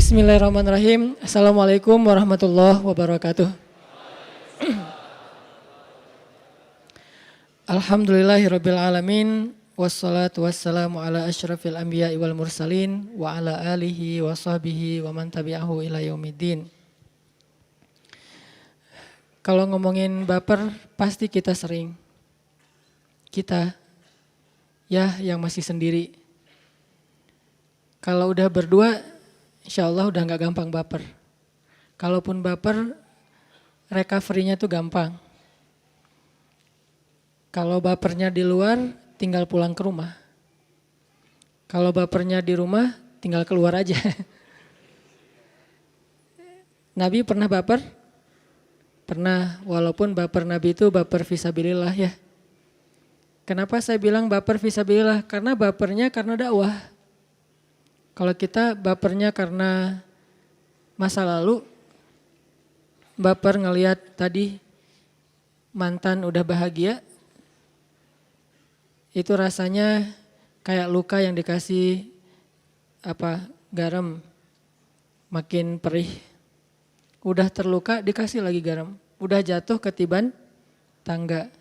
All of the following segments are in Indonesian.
Bismillahirrahmanirrahim. Assalamualaikum warahmatullahi wabarakatuh. Alhamdulillahirabbil alamin wassalatu wassalamu ala asyrafil anbiya'i wal mursalin wa ala alihi wa sahbihi wa man tabi'ahu ila yaumiddin. Kalau ngomongin baper pasti kita sering. Kita ya yang masih sendiri. Kalau udah berdua insya Allah udah gak gampang baper. Kalaupun baper recovery-nya tuh gampang. Kalau bapernya di luar tinggal pulang ke rumah. Kalau bapernya di rumah tinggal keluar aja. Nabi pernah baper? Pernah, walaupun baper Nabi itu baper fisabilillah ya. Kenapa saya bilang baper fisabilillah? Karena bapernya karena dakwah. Kalau kita bapernya karena masa lalu, baper ngelihat tadi mantan udah bahagia, itu rasanya kayak luka yang dikasih garam, makin perih. Udah terluka dikasih lagi garam, udah jatuh ketiban tangga.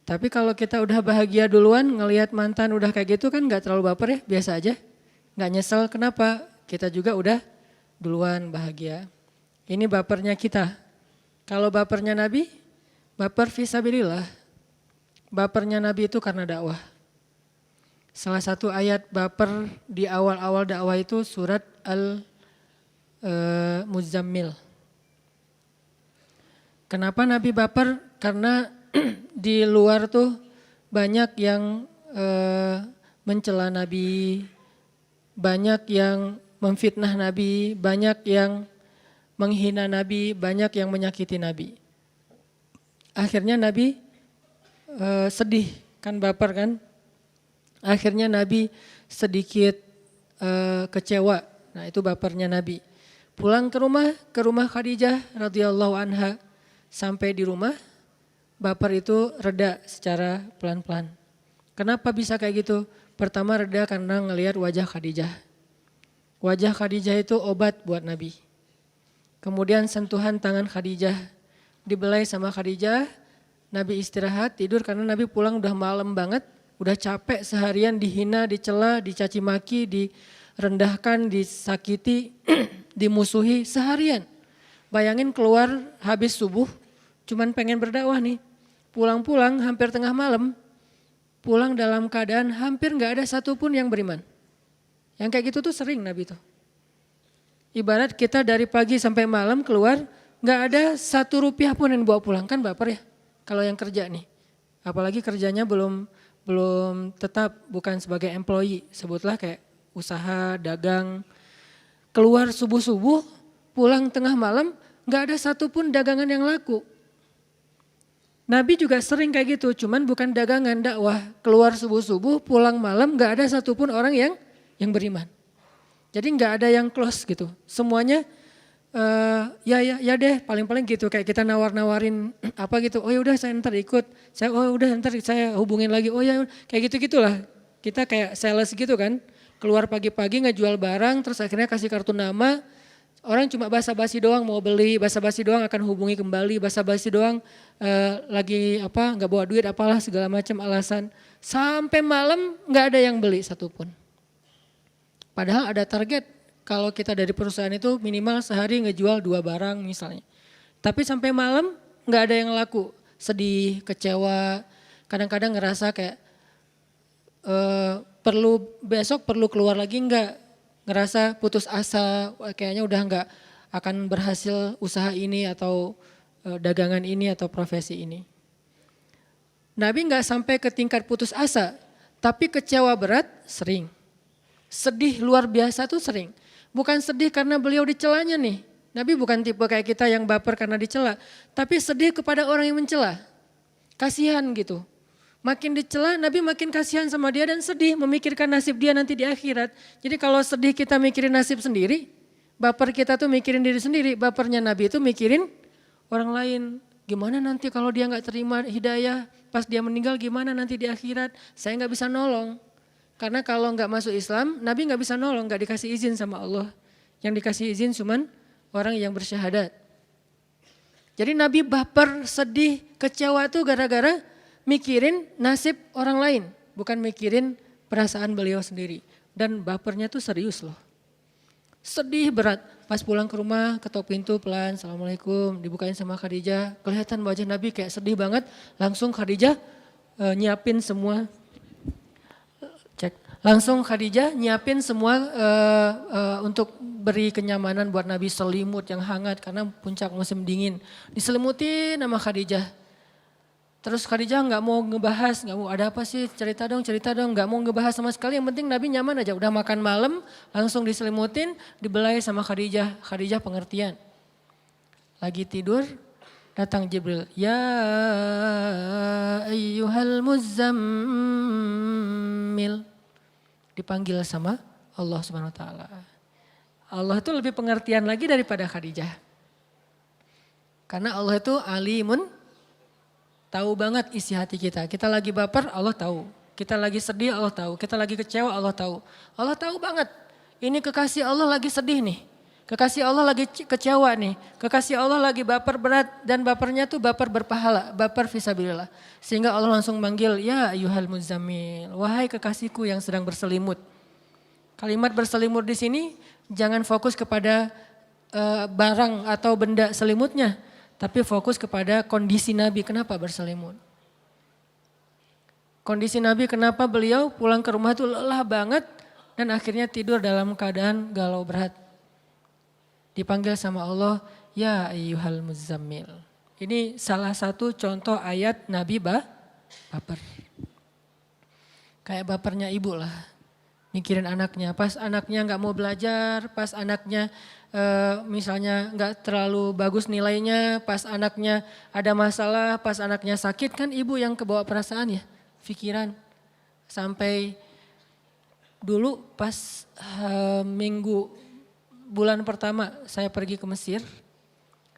Tapi kalau kita udah bahagia duluan ngelihat mantan udah kayak gitu kan gak terlalu baper ya, biasa aja. Gak nyesel, kenapa? Kita juga udah duluan bahagia. Ini bapernya kita. Kalau bapernya Nabi, baper fisabilillah. Bapernya Nabi itu karena dakwah. Salah satu ayat baper di awal-awal dakwah itu surat Al-Muzammil. Kenapa Nabi baper? Karena di luar tuh banyak yang mencela Nabi, banyak yang memfitnah Nabi, banyak yang menghina Nabi, banyak yang menyakiti Nabi. Akhirnya Nabi sedih, kan baper kan. Akhirnya Nabi sedikit kecewa, nah itu bapernya Nabi. Pulang ke rumah Khadijah radhiyallahu anha. Sampai di rumah, baper itu reda secara pelan-pelan. Kenapa bisa kayak gitu? Pertama reda karena ngelihat wajah Khadijah. Wajah Khadijah itu obat buat Nabi. Kemudian sentuhan tangan Khadijah. Dibelai sama Khadijah, Nabi istirahat, tidur karena Nabi pulang udah malam banget. Udah capek seharian dihina, dicela, dicaci maki, direndahkan, disakiti, dimusuhi seharian. Bayangin keluar habis subuh, cuman pengen berdakwah nih. Pulang-pulang hampir tengah malam. Pulang dalam keadaan hampir gak ada satupun yang beriman. Yang kayak gitu tuh sering Nabi tuh. Ibarat kita dari pagi sampai malam keluar, gak ada 1 rupiah pun yang bawa pulang. Kan baper ya kalau yang kerja nih. Apalagi kerjanya belum tetap, bukan sebagai employee. Sebutlah kayak usaha, dagang. Keluar subuh-subuh, pulang tengah malam, gak ada satupun dagangan yang laku. Nabi juga sering kayak gitu, cuman bukan dagangan, dakwah. Keluar subuh-subuh, pulang malam, gak ada satupun orang yang beriman. Jadi gak ada yang close gitu. Semuanya ya deh, paling-paling gitu. Kayak kita nawar-nawarin apa gitu. Oh ya udah saya ntar ikut. Ntar saya hubungin lagi. Oh ya kayak gitu-gitulah. Kita kayak sales gitu kan. Keluar pagi-pagi ngejual barang, terus akhirnya kasih kartu nama. Orang cuma basa-basi doang mau beli, basa-basi doang akan hubungi kembali, basa-basi doang lagi nggak bawa duit apalah segala macam alasan. Sampai malam nggak ada yang beli satupun. Padahal ada target kalau kita dari perusahaan itu minimal sehari ngejual 2 barang misalnya. Tapi sampai malam nggak ada yang laku, sedih, kecewa, kadang-kadang ngerasa kayak besok perlu keluar lagi nggak? Ngerasa putus asa, kayaknya udah nggak akan berhasil usaha ini atau dagangan ini atau profesi ini. Nabi nggak sampai ke tingkat putus asa, tapi kecewa berat sering. Sedih luar biasa tuh sering. Bukan sedih karena beliau dicelanya nih. Nabi bukan tipe kayak kita yang baper karena dicela, tapi sedih kepada orang yang mencela. Kasihan gitu. Makin dicela, Nabi makin kasihan sama dia dan sedih memikirkan nasib dia nanti di akhirat. Jadi kalau sedih kita mikirin nasib sendiri, baper kita tuh mikirin diri sendiri. Bapernya Nabi itu mikirin orang lain. Gimana nanti kalau dia gak terima hidayah, pas dia meninggal gimana nanti di akhirat. Saya gak bisa nolong. Karena kalau gak masuk Islam, Nabi gak bisa nolong, gak dikasih izin sama Allah. Yang dikasih izin cuman orang yang bersyahadat. Jadi Nabi baper, sedih, kecewa tuh gara-gara mikirin nasib orang lain. Bukan mikirin perasaan beliau sendiri. Dan bapernya tuh serius loh. Sedih berat. Pas pulang ke rumah ketok pintu pelan, Assalamualaikum, dibukain sama Khadijah. Kelihatan wajah Nabi kayak sedih banget. Langsung Khadijah nyiapin semua. Langsung Khadijah nyiapin semua untuk beri kenyamanan buat Nabi, selimut yang hangat karena puncak musim dingin. Diselimutin sama Khadijah. Terus Khadijah nggak mau ngebahas, nggak mau ada apa sih, cerita dong, nggak mau ngebahas sama sekali. Yang penting Nabi nyaman aja, udah makan malam langsung diselimutin, dibelai sama Khadijah. Khadijah pengertian. Lagi tidur, datang Jibril. Ya ayyuhal muzammil. Dipanggil sama Allah Subhanahu wa taala. Allah itu lebih pengertian lagi daripada Khadijah. Karena Allah itu alimun, tahu banget isi hati kita. Kita lagi baper, Allah tahu. Kita lagi sedih, Allah tahu. Kita lagi kecewa, Allah tahu. Allah tahu banget. Ini kekasih Allah lagi sedih nih. Kekasih Allah lagi kecewa nih. Kekasih Allah lagi baper berat dan bapernya tuh baper berpahala, baper fisabilillah. Sehingga Allah langsung manggil, ya ayyuhal muzammil, wahai kekasihku yang sedang berselimut. Kalimat berselimut di sini jangan fokus kepada barang atau benda selimutnya, tapi fokus kepada kondisi Nabi kenapa berselimut. Kondisi Nabi kenapa beliau pulang ke rumah tuh lelah banget dan akhirnya tidur dalam keadaan galau berat. Dipanggil sama Allah, ya ayyuhal muzammil. Ini salah satu contoh ayat Nabi baper. Kayak bapernya ibu lah. Mikirin anaknya, pas anaknya gak mau belajar, pas anaknya misalnya gak terlalu bagus nilainya, pas anaknya ada masalah, pas anaknya sakit, kan ibu yang kebawa perasaan ya, pikiran. Sampai dulu pas bulan pertama saya pergi ke Mesir.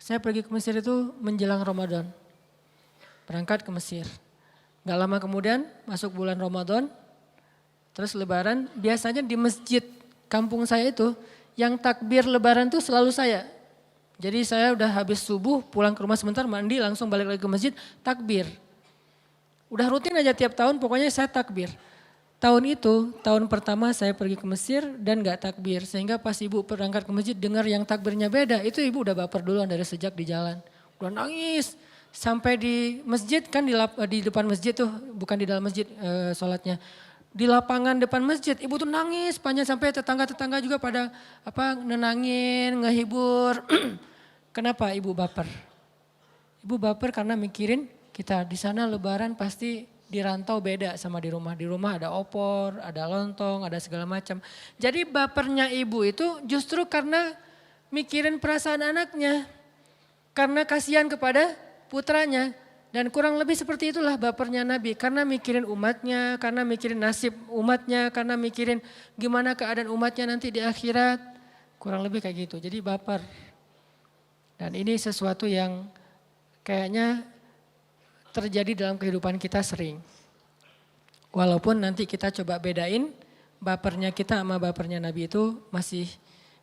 Saya pergi ke Mesir itu menjelang Ramadan. Berangkat ke Mesir. Gak lama kemudian masuk bulan Ramadan. Terus lebaran, biasanya di masjid kampung saya itu yang takbir lebaran itu selalu saya. Jadi saya udah habis subuh pulang ke rumah sebentar mandi langsung balik lagi ke masjid takbir. Udah rutin aja tiap tahun pokoknya saya takbir. Tahun itu, tahun pertama saya pergi ke Mesir dan gak takbir. Sehingga pas ibu berangkat ke masjid dengar yang takbirnya beda. Itu ibu udah baper duluan dari sejak di jalan. Udah nangis. Sampai di masjid kan di depan masjid tuh, bukan di dalam masjid sholatnya. Di lapangan depan masjid ibu tuh nangis panjang sampai tetangga-tetangga juga pada nenangin, ngehibur. Kenapa ibu baper? Ibu baper karena mikirin kita di sana lebaran pasti di rantau beda sama di rumah. Di rumah ada opor, ada lontong, ada segala macam. Jadi bapernya ibu itu justru karena mikirin perasaan anaknya. Karena kasihan kepada putranya. Dan kurang lebih seperti itulah bapernya Nabi. Karena mikirin umatnya, karena mikirin nasib umatnya, karena mikirin gimana keadaan umatnya nanti di akhirat. Kurang lebih kayak gitu, jadi baper. Dan ini sesuatu yang kayaknya terjadi dalam kehidupan kita sering. Walaupun nanti kita coba bedain bapernya kita sama bapernya Nabi itu masih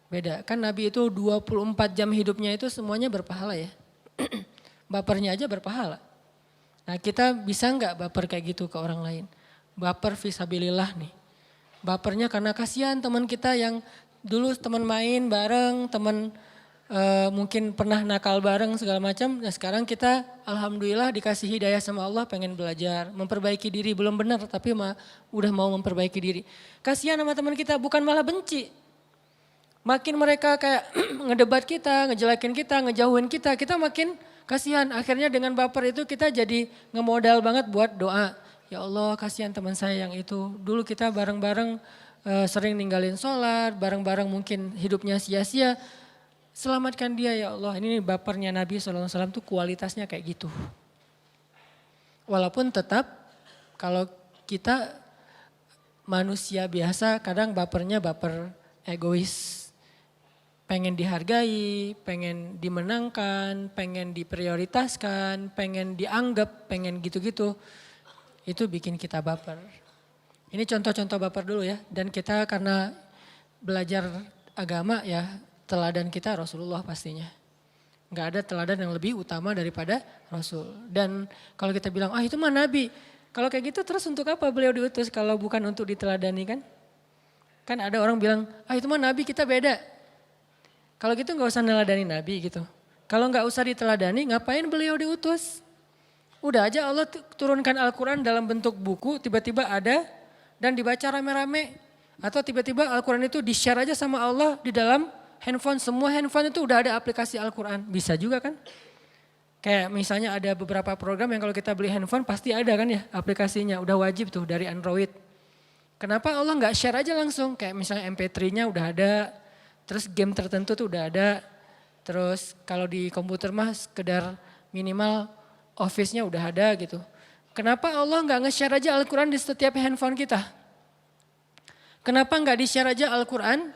beda. Kan Nabi itu 24 jam hidupnya itu semuanya berpahala ya. Bapernya aja berpahala. Nah kita bisa nggak baper kayak gitu ke orang lain? Baper fisabilillah nih. Bapernya karena kasihan teman kita yang dulu teman main bareng, teman mungkin pernah nakal bareng segala macam. Nah sekarang kita alhamdulillah dikasih hidayah sama Allah pengen belajar, memperbaiki diri belum benar tapi udah mau memperbaiki diri. Kasihan sama teman kita bukan malah benci. Makin mereka kayak ngedebat kita, ngejelekin kita, ngejauhin kita makin kasihan. Akhirnya dengan baper itu kita jadi ngemodal banget buat doa. Ya Allah kasihan teman saya yang itu. Dulu kita bareng-bareng sering ninggalin sholat, bareng-bareng mungkin hidupnya sia-sia. Selamatkan dia ya Allah. Ini bapernya Nabi SAW tuh kualitasnya kayak gitu. Walaupun tetap kalau kita manusia biasa kadang bapernya baper egois. Pengen dihargai, pengen dimenangkan, pengen diprioritaskan, pengen dianggap, pengen gitu-gitu. Itu bikin kita baper. Ini contoh-contoh baper dulu ya. Dan kita karena belajar agama ya, teladan kita Rasulullah pastinya. Nggak ada teladan yang lebih utama daripada Rasul. Dan kalau kita bilang, itu mah Nabi. Kalau kayak gitu terus untuk apa beliau diutus kalau bukan untuk diteladani kan? Kan ada orang bilang, itu mah Nabi kita beda. Kalau gitu nggak usah neladani Nabi gitu. Kalau nggak usah diteladani ngapain beliau diutus? Udah aja Allah turunkan Al-Quran dalam bentuk buku tiba-tiba ada dan dibaca rame-rame. Atau tiba-tiba Al-Quran itu di-share aja sama Allah di dalam handphone. Semua handphone itu udah ada aplikasi Al-Quran. Bisa juga kan? Kayak misalnya ada beberapa program yang kalau kita beli handphone pasti ada kan ya aplikasinya. Udah wajib tuh dari Android. Kenapa Allah nggak share aja langsung? Kayak misalnya MP3-nya udah ada. Terus game tertentu tuh udah ada. Terus kalau di komputer mah sekedar minimal Office-nya udah ada gitu. Kenapa Allah nggak nge-share aja Al-Quran di setiap handphone kita? Kenapa nggak di-share aja Al-Quran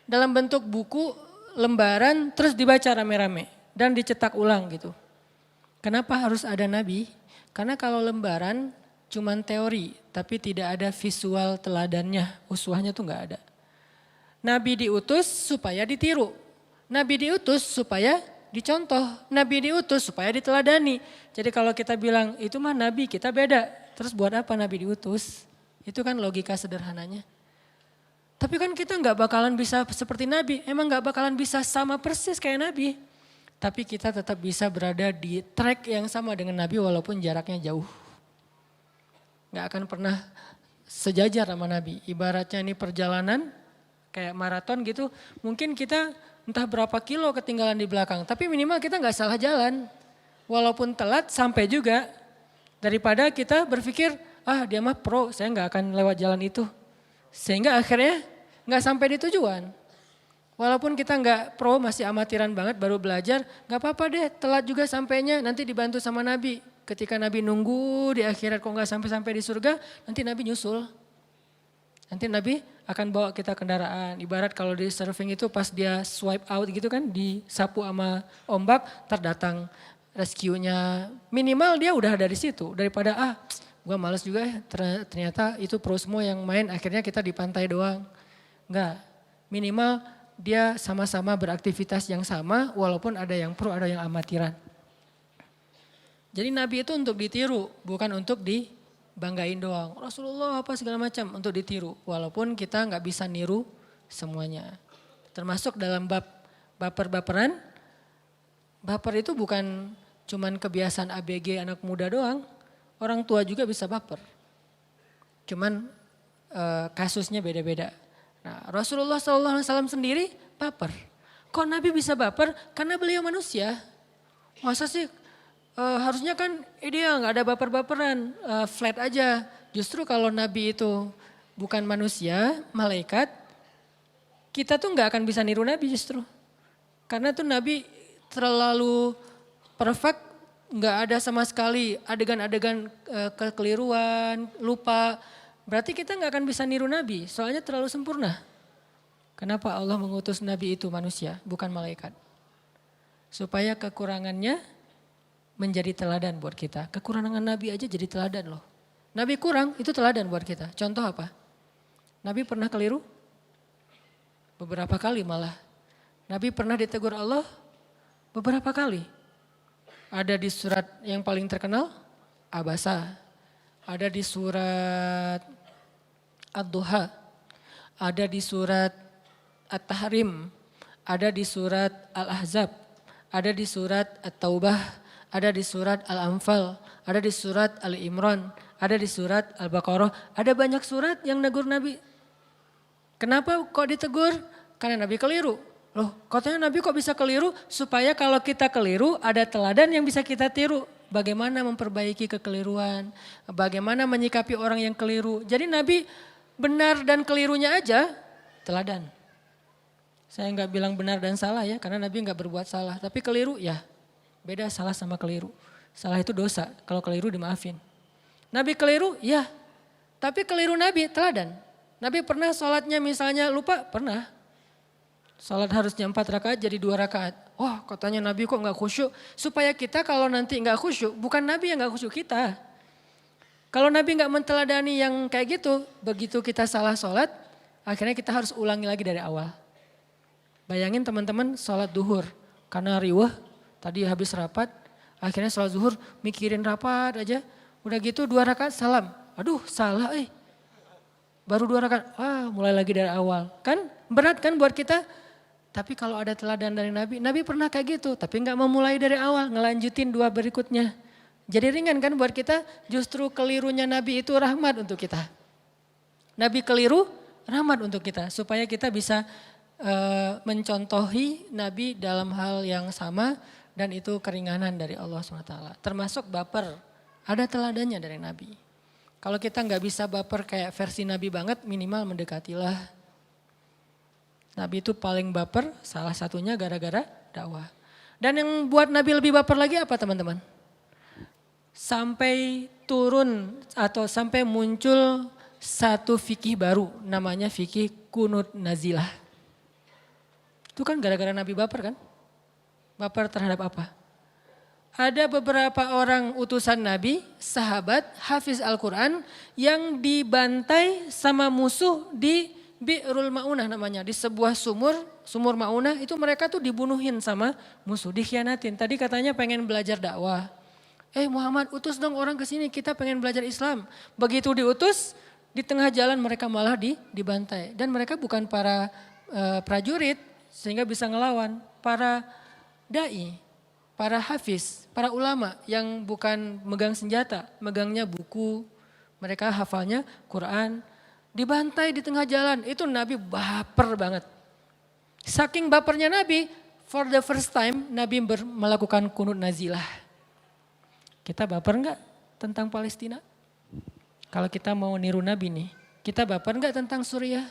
dalam bentuk buku, lembaran, terus dibaca rame-rame dan dicetak ulang gitu? Kenapa harus ada Nabi? Karena kalau lembaran cuman teori, tapi tidak ada visual teladannya, uswahnya tuh nggak ada. Nabi diutus supaya ditiru. Nabi diutus supaya dicontoh. Nabi diutus supaya diteladani. Jadi kalau kita bilang itu mah Nabi kita beda. Terus buat apa Nabi diutus? Itu kan logika sederhananya. Tapi kan kita nggak bakalan bisa seperti Nabi. Emang nggak bakalan bisa sama persis kayak Nabi. Tapi kita tetap bisa berada di track yang sama dengan Nabi walaupun jaraknya jauh. Gak akan pernah sejajar sama Nabi. Ibaratnya ini perjalanan kayak maraton gitu. Mungkin kita entah berapa kilo ketinggalan di belakang. Tapi minimal kita gak salah jalan. Walaupun telat sampai juga. Daripada kita berpikir dia mah pro saya gak akan lewat jalan itu. Sehingga akhirnya gak sampai di tujuan. Walaupun kita nggak pro, masih amatiran banget, baru belajar, nggak apa-apa deh, telat juga sampainya, nanti dibantu sama Nabi. Ketika Nabi nunggu di akhirat kok nggak sampai-sampai di surga, nanti Nabi nyusul. Nanti Nabi akan bawa kita kendaraan. Ibarat kalau di surfing itu pas dia swipe out gitu kan, disapu sama ombak, terdatang rescue-nya. Minimal dia udah ada di situ, daripada gua males juga ya, ternyata itu pro semua yang main, akhirnya kita di pantai doang. Enggak, minimal dia sama-sama beraktivitas yang sama walaupun ada yang pro, ada yang amatiran. Jadi Nabi itu untuk ditiru, bukan untuk dibanggain doang. Rasulullah apa segala macam untuk ditiru. Walaupun kita nggak bisa niru semuanya. Termasuk dalam bab baper-baperan. Baper itu bukan cuman kebiasaan ABG anak muda doang. Orang tua juga bisa baper. Cuman kasusnya beda-beda. Nah, Rasulullah SAW sendiri baper. Kok Nabi bisa baper? Karena beliau manusia. Masa sih harusnya kan dia nggak ada baper-baperan, flat aja. Justru kalau Nabi itu bukan manusia, malaikat, kita tuh nggak akan bisa niru Nabi justru. Karena tuh Nabi terlalu perfect, nggak ada sama sekali adegan-adegan kekeliruan, lupa. Berarti kita nggak akan bisa niru Nabi, soalnya terlalu sempurna. Kenapa Allah mengutus Nabi itu manusia, bukan malaikat? Supaya kekurangannya menjadi teladan buat kita. Kekurangan Nabi aja jadi teladan loh. Nabi kurang, itu teladan buat kita. Contoh apa? Nabi pernah keliru? Beberapa kali malah. Nabi pernah ditegur Allah? Beberapa kali. Ada di surat yang paling terkenal, Abasa. Ada di surat Ad-Duha, ada di surat At-Tahrim, ada di surat Al-Ahzab, ada di surat At-Taubah, ada di surat Al-Anfal, ada di surat Al-Imran, ada di surat Al-Baqarah. Ada banyak surat yang negur Nabi. Kenapa kok ditegur? Karena Nabi keliru. Loh, katanya Nabi kok bisa keliru? Supaya kalau kita keliru ada teladan yang bisa kita tiru. Bagaimana memperbaiki kekeliruan, bagaimana menyikapi orang yang keliru. Jadi Nabi benar dan kelirunya aja teladan. Saya nggak bilang benar dan salah ya, karena Nabi nggak berbuat salah. Tapi keliru ya, beda salah sama keliru. Salah itu dosa, kalau keliru dimaafin. Nabi keliru, ya. Tapi keliru Nabi teladan. Nabi pernah sholatnya misalnya lupa, pernah. Sholat harusnya 4 rakaat jadi 2 rakaat. Wah, katanya Nabi kok gak khusyuk. Supaya kita kalau nanti gak khusyuk, bukan Nabi yang gak khusyuk kita. Kalau Nabi gak menteladani yang kayak gitu, begitu kita salah sholat, akhirnya kita harus ulangi lagi dari awal. Bayangin teman-teman sholat duhur. Karena riweh, tadi habis rapat, akhirnya sholat zuhur mikirin rapat aja. Udah gitu 2 rakaat salam. Aduh salah Baru 2 rakaat, mulai lagi dari awal. Kan berat kan buat kita. Tapi kalau ada teladan dari Nabi, Nabi pernah kayak gitu. Tapi gak memulai dari awal, ngelanjutin 2 berikutnya. Jadi ringan kan buat kita, justru kelirunya Nabi itu rahmat untuk kita. Nabi keliru, rahmat untuk kita. Supaya kita bisa mencontohi Nabi dalam hal yang sama. Dan itu keringanan dari Allah SWT. Termasuk baper, ada teladannya dari Nabi. Kalau kita nggak bisa baper kayak versi Nabi banget, minimal mendekatilah. Nabi itu paling baper, salah satunya gara-gara dakwah. Dan yang buat Nabi lebih baper lagi apa teman-teman? Sampai turun atau sampai muncul satu fikih baru, namanya fikih kunut nazilah. Itu kan gara-gara Nabi baper kan? Baper terhadap apa? Ada beberapa orang utusan Nabi, sahabat, hafiz Al-Quran yang dibantai sama musuh di Bi'rul Ma'unah namanya. Di sebuah sumur Ma'unah itu mereka tuh dibunuhin sama musuh, dikhianatin. Tadi katanya pengen belajar dakwah. Muhammad utus dong orang ke sini, kita pengen belajar Islam. Begitu diutus, di tengah jalan mereka malah dibantai. Dan mereka bukan para prajurit sehingga bisa ngelawan. Para da'i, para hafiz, para ulama yang bukan megang senjata, megangnya buku, mereka hafalnya Quran, dibantai di tengah jalan. Itu Nabi baper banget. Saking bapernya Nabi, for the first time Nabi melakukan kunut nazilah. Kita baper enggak tentang Palestina? Kalau kita mau niru Nabi nih, kita baper enggak tentang Suriah?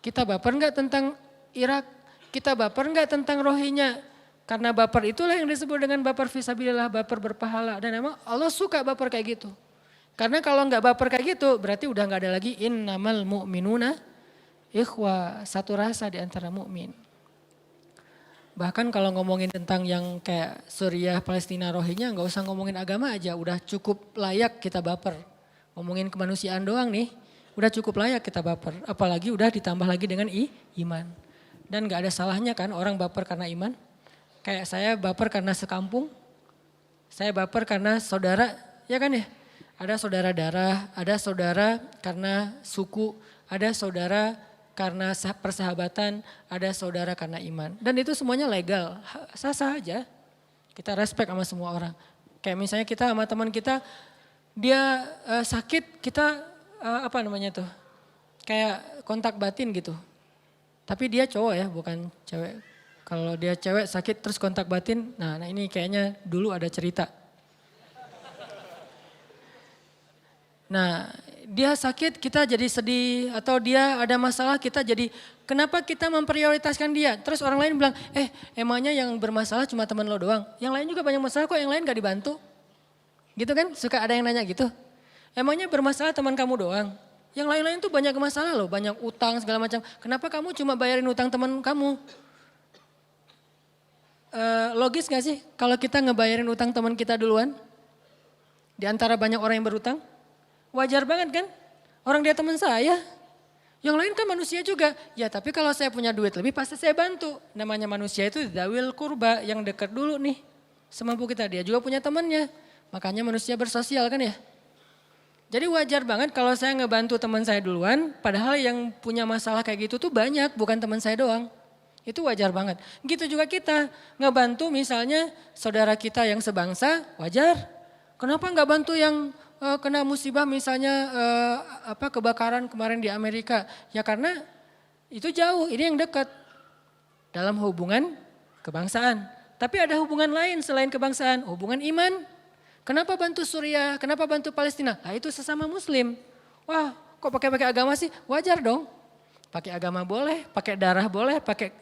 Kita baper enggak tentang Irak? Kita baper enggak tentang Rohingya? Karena baper itulah yang disebut dengan baper fisabilillah, baper berpahala. Dan emang Allah suka baper kayak gitu. Karena kalau enggak baper kayak gitu, berarti udah enggak ada lagi innamal mu'minuna ikhwa, satu rasa di antara mukmin. Bahkan kalau ngomongin tentang yang kayak Suriah, Palestina, Rohingya, enggak usah ngomongin agama aja, udah cukup layak kita baper. Ngomongin kemanusiaan doang nih, udah cukup layak kita baper. Apalagi udah ditambah lagi dengan iman. Dan enggak ada salahnya kan orang baper karena iman. Kayak saya baper karena sekampung, saya baper karena saudara, ya kan ya. Ada saudara darah, ada saudara karena suku, ada saudara karena persahabatan, ada saudara karena iman. Dan itu semuanya legal, sah-sah aja. Kita respect sama semua orang. Kayak misalnya kita sama teman kita, dia sakit, kita apa namanya tuh, kayak kontak batin gitu. Tapi dia cowok ya, bukan cewek. Kalau dia cewek sakit terus kontak batin, nah ini kayaknya dulu ada cerita. Nah dia sakit kita jadi sedih atau dia ada masalah kita jadi kenapa kita memprioritaskan dia. Terus orang lain bilang emangnya yang bermasalah cuma teman lo doang. Yang lain juga banyak masalah kok, yang lain gak dibantu. Gitu kan suka ada yang nanya gitu. Emangnya bermasalah teman kamu doang. Yang lain-lain tuh banyak masalah loh, banyak utang segala macam. Kenapa kamu cuma bayarin utang teman kamu? Logis gak sih kalau kita ngebayarin utang teman kita duluan? Di antara banyak orang yang berutang? Wajar banget kan? Orang dia teman saya. Yang lain kan manusia juga. Ya tapi kalau saya punya duit lebih pasti saya bantu. Namanya manusia itu dzawil qurba, yang dekat dulu nih. Semampu kita, dia juga punya temannya. Makanya manusia bersosial kan ya. Jadi wajar banget kalau saya ngebantu teman saya duluan. Padahal yang punya masalah kayak gitu tuh banyak, bukan teman saya doang. Itu wajar banget. Gitu juga kita ngebantu misalnya saudara kita yang sebangsa, wajar. Kenapa nggak bantu yang kena musibah misalnya kebakaran kemarin di Amerika? Ya karena itu jauh, ini yang dekat dalam hubungan kebangsaan. Tapi ada hubungan lain selain kebangsaan, hubungan iman. Kenapa bantu Suriah? Kenapa bantu Palestina? Nah itu sesama Muslim. Wah, kok pakai agama sih? Wajar dong. Pakai agama boleh, pakai darah boleh, pakai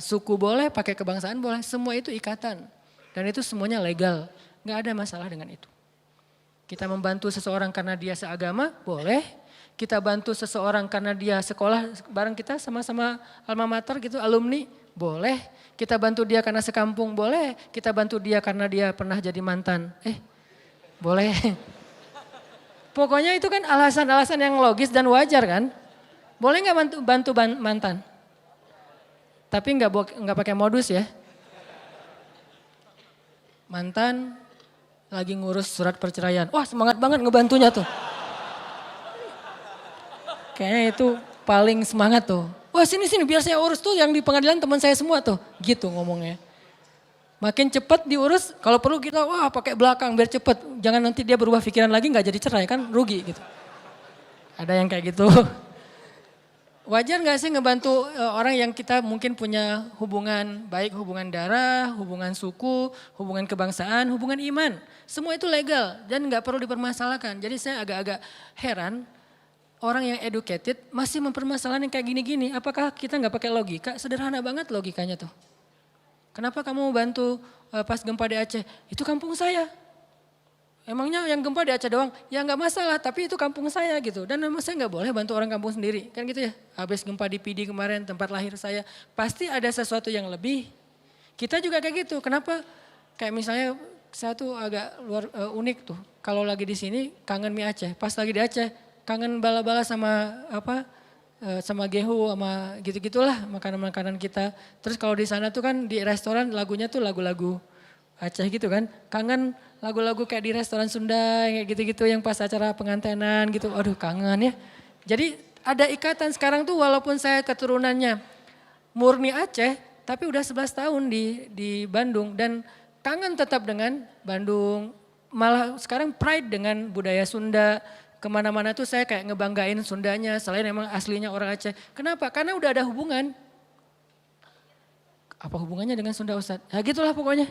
suku boleh, pakai kebangsaan boleh. Semua itu ikatan. Dan itu semuanya legal. Gak ada masalah dengan itu. Kita membantu seseorang karena dia seagama, boleh. Kita bantu seseorang karena dia sekolah bareng kita sama-sama alma mater gitu, alumni, boleh. Kita bantu dia karena sekampung, boleh. Kita bantu dia karena dia pernah jadi mantan. Boleh. Pokoknya itu kan alasan-alasan yang logis dan wajar kan. Boleh gak bantu mantan? Tapi nggak pakai modus ya. Mantan lagi ngurus surat perceraian. Wah semangat banget ngebantunya tuh. Kayaknya itu paling semangat tuh. Wah sini biar saya urus tuh yang di pengadilan teman saya semua tuh. Gitu ngomongnya. Makin cepat diurus, kalau perlu kita wah pakai belakang biar cepet. Jangan nanti dia berubah pikiran lagi nggak jadi cerai kan rugi gitu. Ada yang kayak gitu. Wajar nggak sih ngebantu orang yang kita mungkin punya hubungan baik hubungan darah, hubungan suku, hubungan kebangsaan, hubungan iman. Semua itu legal dan nggak perlu dipermasalahkan. Jadi saya agak-agak heran orang yang educated masih mempermasalahkan yang kayak gini-gini. Apakah kita nggak pakai logika? Sederhana banget logikanya tuh. Kenapa kamu bantu pas gempa di Aceh? Itu kampung saya. Emangnya yang gempa di Aceh doang? Ya nggak masalah, tapi itu kampung saya gitu. Dan memang saya nggak boleh bantu orang kampung sendiri. Kan gitu ya, habis gempa di PD kemarin tempat lahir saya. Pasti ada sesuatu yang lebih. Kita juga kayak gitu, kenapa? Kayak misalnya saya tuh agak unik tuh. Kalau lagi di sini kangen mie Aceh, pas lagi di Aceh kangen bala-bala sama sama gehu sama gitu-gitulah makanan-makanan kita. Terus kalau di sana tuh kan di restoran lagunya tuh lagu-lagu Aceh gitu kan. Kangen lagu-lagu kayak di restoran Sunda kayak gitu-gitu yang pas acara pengantenan gitu. Aduh kangen ya. Jadi ada ikatan sekarang tuh walaupun saya keturunannya murni Aceh tapi udah 11 tahun di Bandung dan kangen tetap dengan Bandung. Malah sekarang pride dengan budaya Sunda. Kemana-mana tuh saya kayak ngebanggain Sundanya selain emang aslinya orang Aceh. Kenapa? Karena udah ada hubungan. Apa hubungannya dengan Sunda Ustadz? Ya gitulah pokoknya.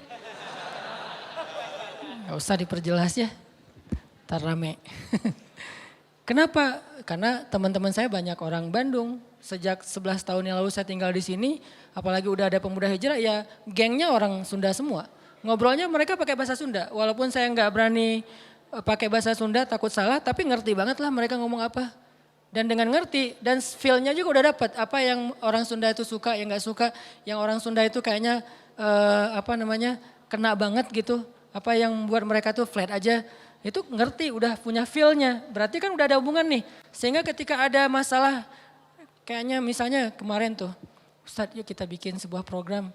Gak usah diperjelas ya. Ntar rame. Kenapa? Karena teman-teman saya banyak orang Bandung. Sejak 11 tahun yang lalu saya tinggal di sini. Apalagi udah ada pemuda hijrah ya gengnya orang Sunda semua. Ngobrolnya mereka pakai bahasa Sunda. Walaupun saya nggak berani pakai bahasa Sunda takut salah tapi ngerti banget lah mereka ngomong apa. Dan dengan ngerti dan feel-nya juga udah dapat apa yang orang Sunda itu suka yang nggak suka. Yang orang Sunda itu kayaknya kena banget gitu. Apa yang buat mereka tuh flat aja. Itu ngerti udah punya feel-nya. Berarti kan udah ada hubungan nih. Sehingga ketika ada masalah kayaknya misalnya kemarin tuh. Ustadz yuk kita bikin sebuah program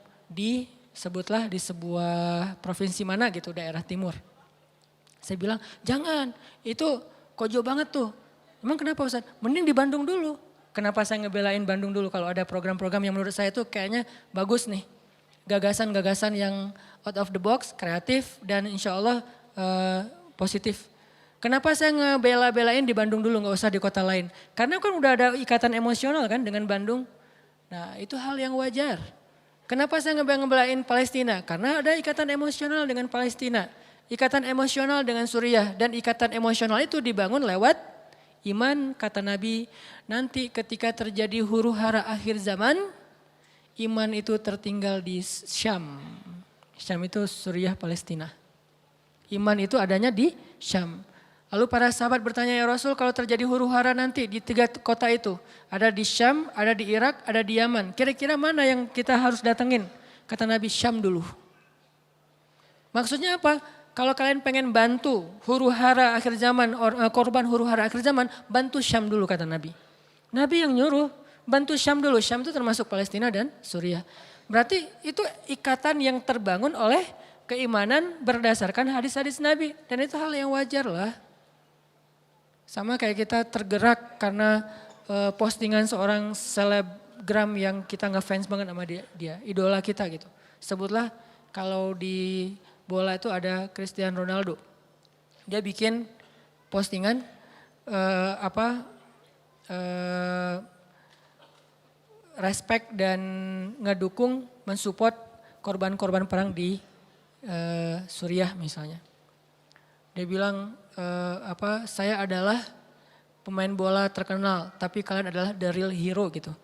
sebutlah di sebuah provinsi mana gitu daerah timur. Saya bilang, jangan, itu kojo banget tuh. Emang kenapa Ustaz? Mending di Bandung dulu. Kenapa saya ngebelain Bandung dulu kalau ada program-program yang menurut saya tuh kayaknya bagus nih. Gagasan-gagasan yang out of the box, kreatif dan insya Allah positif. Kenapa saya ngebela-belain di Bandung dulu gak usah di kota lain? Karena kan udah ada ikatan emosional kan dengan Bandung. Nah itu hal yang wajar. Kenapa saya ngebelain Palestina? Karena ada ikatan emosional dengan Palestina. Ikatan emosional dengan Suriah dan ikatan emosional itu dibangun lewat iman kata Nabi. Nanti ketika terjadi huru hara akhir zaman, iman itu tertinggal di Syam. Syam itu Suriah Palestina. Iman itu adanya di Syam. Lalu para sahabat bertanya ya Rasul kalau terjadi huru hara nanti di 3 kota itu. Ada di Syam, ada di Irak, ada di Yaman. Kira-kira mana yang kita harus datengin? Kata Nabi Syam dulu. Maksudnya apa? Kalau kalian pengen bantu huru hara akhir zaman, korban huru hara akhir zaman, bantu Syam dulu kata Nabi. Nabi yang nyuruh, bantu Syam dulu. Syam itu termasuk Palestina dan Suriah. Berarti itu ikatan yang terbangun oleh keimanan berdasarkan hadis-hadis Nabi. Dan itu hal yang wajar lah. Sama kayak kita tergerak karena postingan seorang selebgram yang kita ngefans banget sama dia, idola kita gitu. Sebutlah kalau di bola itu ada Cristiano Ronaldo. Dia bikin postingan respect dan ngedukung, mensupport korban-korban perang di Suriah misalnya. Dia bilang saya adalah pemain bola terkenal, tapi kalian adalah the real hero gitu.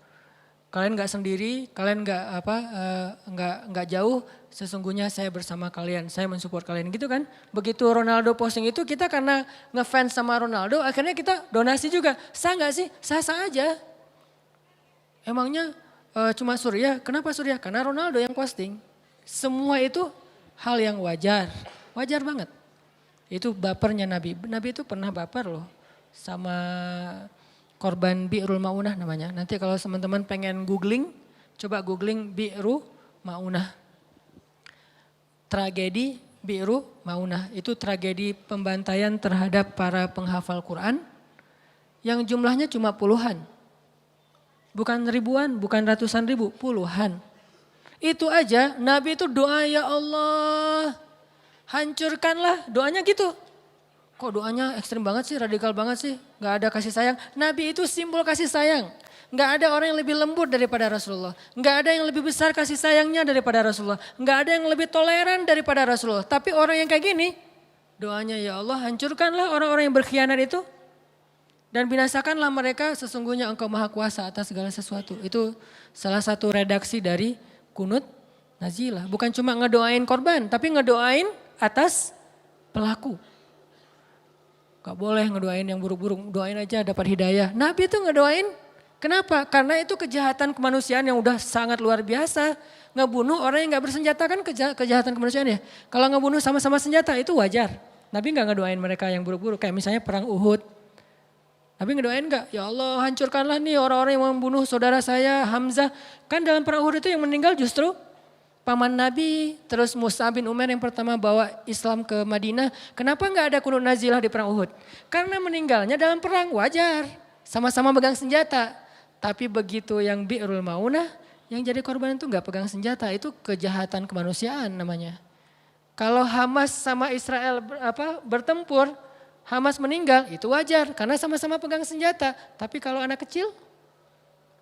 Kalian nggak sendiri, kalian nggak jauh. Sesungguhnya saya bersama kalian, saya mensupport kalian gitu kan. Begitu Ronaldo posting itu kita karena ngefans sama Ronaldo, akhirnya kita donasi juga. Sah nggak sih? Sah-sah aja. Emangnya cuma Suriah? Kenapa Suriah? Karena Ronaldo yang posting. Semua itu hal yang wajar, wajar banget. Itu bapernya Nabi. Nabi itu pernah baper loh sama korban Bi'rul Ma'unah namanya. Nanti kalau teman-teman pengen googling, Coba googling Bi'ru Maunah. Tragedi Bi'ru Maunah. Itu tragedi pembantaian terhadap para penghafal Quran yang jumlahnya cuma puluhan. Bukan ribuan, bukan ratusan ribu, puluhan. Itu aja Nabi itu doa, ya Allah hancurkanlah, doanya gitu. Kok doanya ekstrim banget sih, radikal banget sih, gak ada kasih sayang. Nabi itu simbol kasih sayang. Gak ada orang yang lebih lembut daripada Rasulullah. Gak ada yang lebih besar kasih sayangnya daripada Rasulullah. Gak ada yang lebih toleran daripada Rasulullah. Tapi orang yang kayak gini, doanya ya Allah hancurkanlah orang-orang yang berkhianat itu. Dan binasakanlah mereka, sesungguhnya engkau maha kuasa atas segala sesuatu. Itu salah satu redaksi dari kunut nazilah. Bukan cuma ngedoain korban, tapi ngedoain atas pelaku. Gak boleh ngedoain yang buruk-buruk, doain aja dapat hidayah. Nabi itu ngedoain, kenapa? Karena itu kejahatan kemanusiaan yang udah sangat luar biasa. Ngebunuh orang yang gak bersenjata kan kejahatan kemanusiaan ya. Kalau ngebunuh sama-sama senjata itu wajar. Nabi gak ngedoain mereka yang buruk-buruk, kayak misalnya perang Uhud. Nabi ngedoain gak? Ya Allah hancurkanlah nih orang-orang yang membunuh saudara saya Hamzah. Kan dalam perang Uhud itu yang meninggal justru paman Nabi, terus Mus'ab bin Umair yang pertama bawa Islam ke Madinah. Kenapa gak ada kunut nazilah di perang Uhud? Karena meninggalnya dalam perang, wajar. Sama-sama pegang senjata. Tapi begitu yang Bi'rul Maunah, yang jadi korban itu gak pegang senjata. Itu kejahatan kemanusiaan namanya. Kalau Hamas sama Israel bertempur, Hamas meninggal, itu wajar. Karena sama-sama pegang senjata. Tapi kalau anak kecil,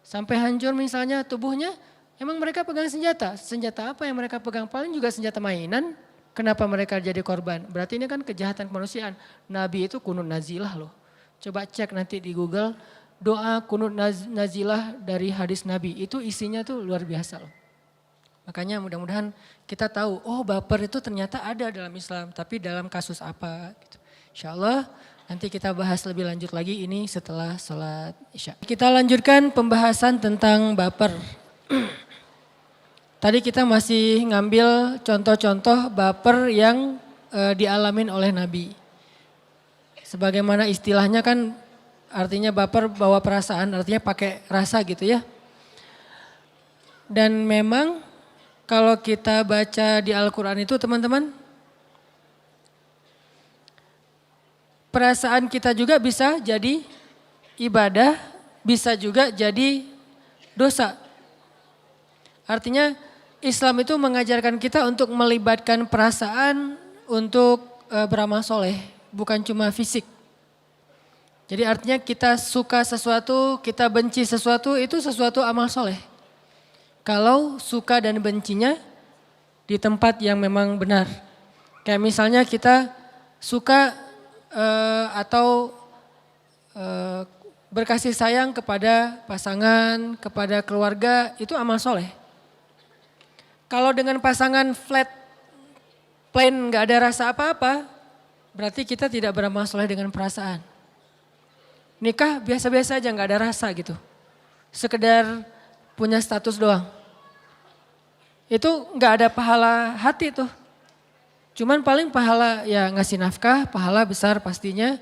sampai hancur misalnya tubuhnya, emang mereka pegang senjata. Senjata apa yang mereka pegang? Paling juga senjata mainan. Kenapa mereka jadi korban? Berarti ini kan kejahatan kemanusiaan. Nabi itu kunut nazilah loh. Coba cek nanti di Google. Doa kunut nazilah dari hadis Nabi. Itu isinya tuh luar biasa loh. Makanya mudah-mudahan kita tahu, oh baper itu ternyata ada dalam Islam. Tapi dalam kasus apa gitu. Insya Allah nanti kita bahas lebih lanjut lagi ini setelah sholat Isya. Kita lanjutkan pembahasan tentang baper. Tadi kita masih ngambil contoh-contoh baper yang dialamin oleh Nabi. Sebagaimana istilahnya kan artinya baper bawa perasaan, artinya pakai rasa gitu ya. Dan memang kalau kita baca di Al-Quran itu teman-teman, perasaan kita juga bisa jadi ibadah, bisa juga jadi dosa. Artinya Islam itu mengajarkan kita untuk melibatkan perasaan untuk beramal soleh, bukan cuma fisik. Jadi artinya kita suka sesuatu, kita benci sesuatu, itu sesuatu amal soleh. Kalau suka dan bencinya di tempat yang memang benar. Kayak misalnya kita suka atau berkasih sayang kepada pasangan, kepada keluarga, itu amal soleh. Kalau dengan pasangan flat, plain, gak ada rasa apa-apa, berarti kita tidak beramal soleh dengan perasaan. Nikah biasa-biasa aja gak ada rasa gitu. Sekedar punya status doang. Itu gak ada pahala hati tuh. Cuman paling pahala ya ngasih nafkah, pahala besar pastinya.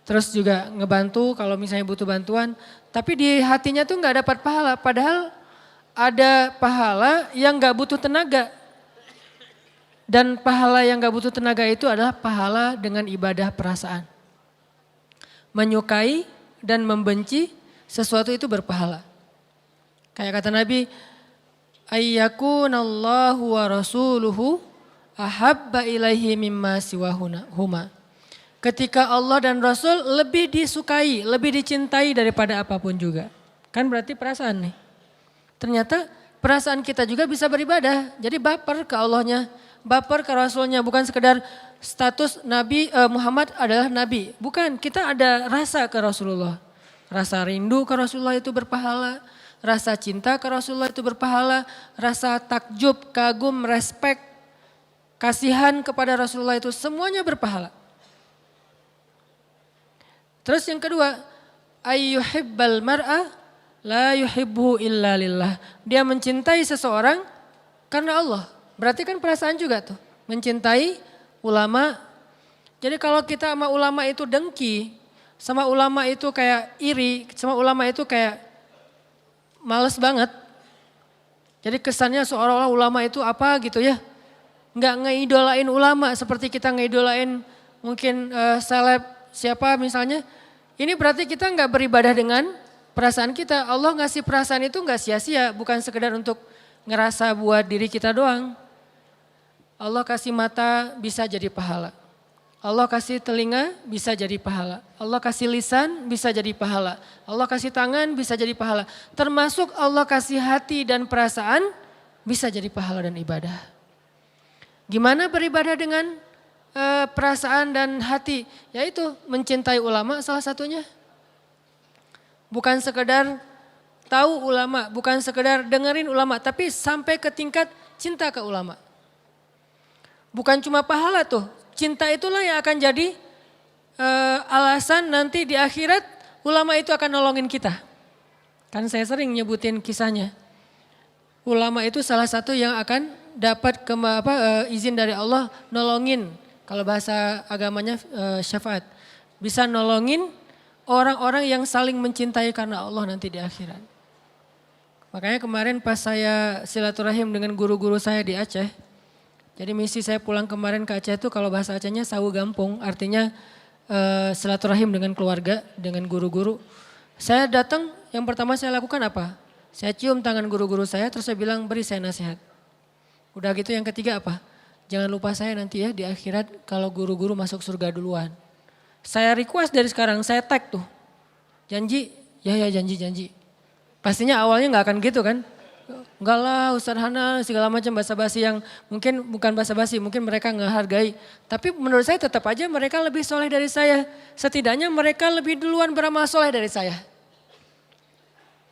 Terus juga ngebantu kalau misalnya butuh bantuan. Tapi di hatinya tuh gak dapat pahala. Padahal ada pahala yang gak butuh tenaga. Dan pahala yang gak butuh tenaga itu adalah pahala dengan ibadah perasaan. Menyukai dan membenci sesuatu itu berpahala. Kayak kata Nabi, ayyakunallahu wa rasuluhu ahabba ilaihi mimma siwahuma. Ketika Allah dan Rasul lebih disukai, lebih dicintai daripada apapun juga. Kan berarti perasaan nih. Ternyata perasaan kita juga bisa beribadah. Jadi baper ke Allahnya, baper ke Rasulnya. Bukan sekedar status Nabi Muhammad adalah Nabi. Bukan, kita ada rasa ke Rasulullah. Rasa rindu ke Rasulullah itu berpahala. Rasa cinta ke Rasulullah itu berpahala. Rasa takjub, kagum, respek, kasihan kepada Rasulullah itu semuanya berpahala. Terus yang kedua, ayyuhibbal mar'a la yuhibbu illa lillah. Dia mencintai seseorang karena Allah. Berarti kan perasaan juga tuh. Mencintai ulama. Jadi kalau kita sama ulama itu dengki, sama ulama itu kayak iri, sama ulama itu kayak males banget. Jadi kesannya seolah-olah ulama itu apa gitu ya. Nggak ngeidolain ulama seperti kita ngeidolain mungkin seleb siapa misalnya. Ini berarti kita nggak beribadah dengan perasaan kita. Allah ngasih perasaan itu nggak sia-sia, bukan sekedar untuk ngerasa buat diri kita doang. Allah kasih mata bisa jadi pahala. Allah kasih telinga bisa jadi pahala. Allah kasih lisan bisa jadi pahala. Allah kasih tangan bisa jadi pahala. Termasuk Allah kasih hati dan perasaan bisa jadi pahala dan ibadah. Gimana beribadah dengan perasaan dan hati? Yaitu mencintai ulama salah satunya. Bukan sekedar tahu ulama, bukan sekedar dengerin ulama, tapi sampai ke tingkat cinta ke ulama. Bukan cuma pahala tuh. Cinta itulah yang akan jadi alasan nanti di akhirat ulama itu akan nolongin kita. Kan saya sering nyebutin kisahnya. Ulama itu salah satu yang akan dapat izin dari Allah nolongin. Kalau bahasa agamanya syafaat. Bisa nolongin orang-orang yang saling mencintai karena Allah nanti di akhirat. Makanya kemarin pas saya silaturahim dengan guru-guru saya di Aceh. Jadi misi saya pulang kemarin ke Aceh itu kalau bahasa Acehnya sawu gampung, artinya silaturahim dengan keluarga, dengan guru-guru. Saya datang, yang pertama saya lakukan apa? Saya cium tangan guru-guru saya, terus saya bilang beri saya nasihat. Udah gitu yang ketiga apa? Jangan lupa saya nanti ya di akhirat kalau guru-guru masuk surga duluan. Saya request dari sekarang, saya tag tuh. Janji, ya janji. Pastinya awalnya gak akan gitu kan. Enggak lah Ustadz Hanan segala macam basa-basi yang mungkin bukan basa-basi, mungkin mereka ngehargai. Tapi menurut saya tetap aja mereka lebih soleh dari saya. Setidaknya mereka lebih duluan beramal soleh dari saya.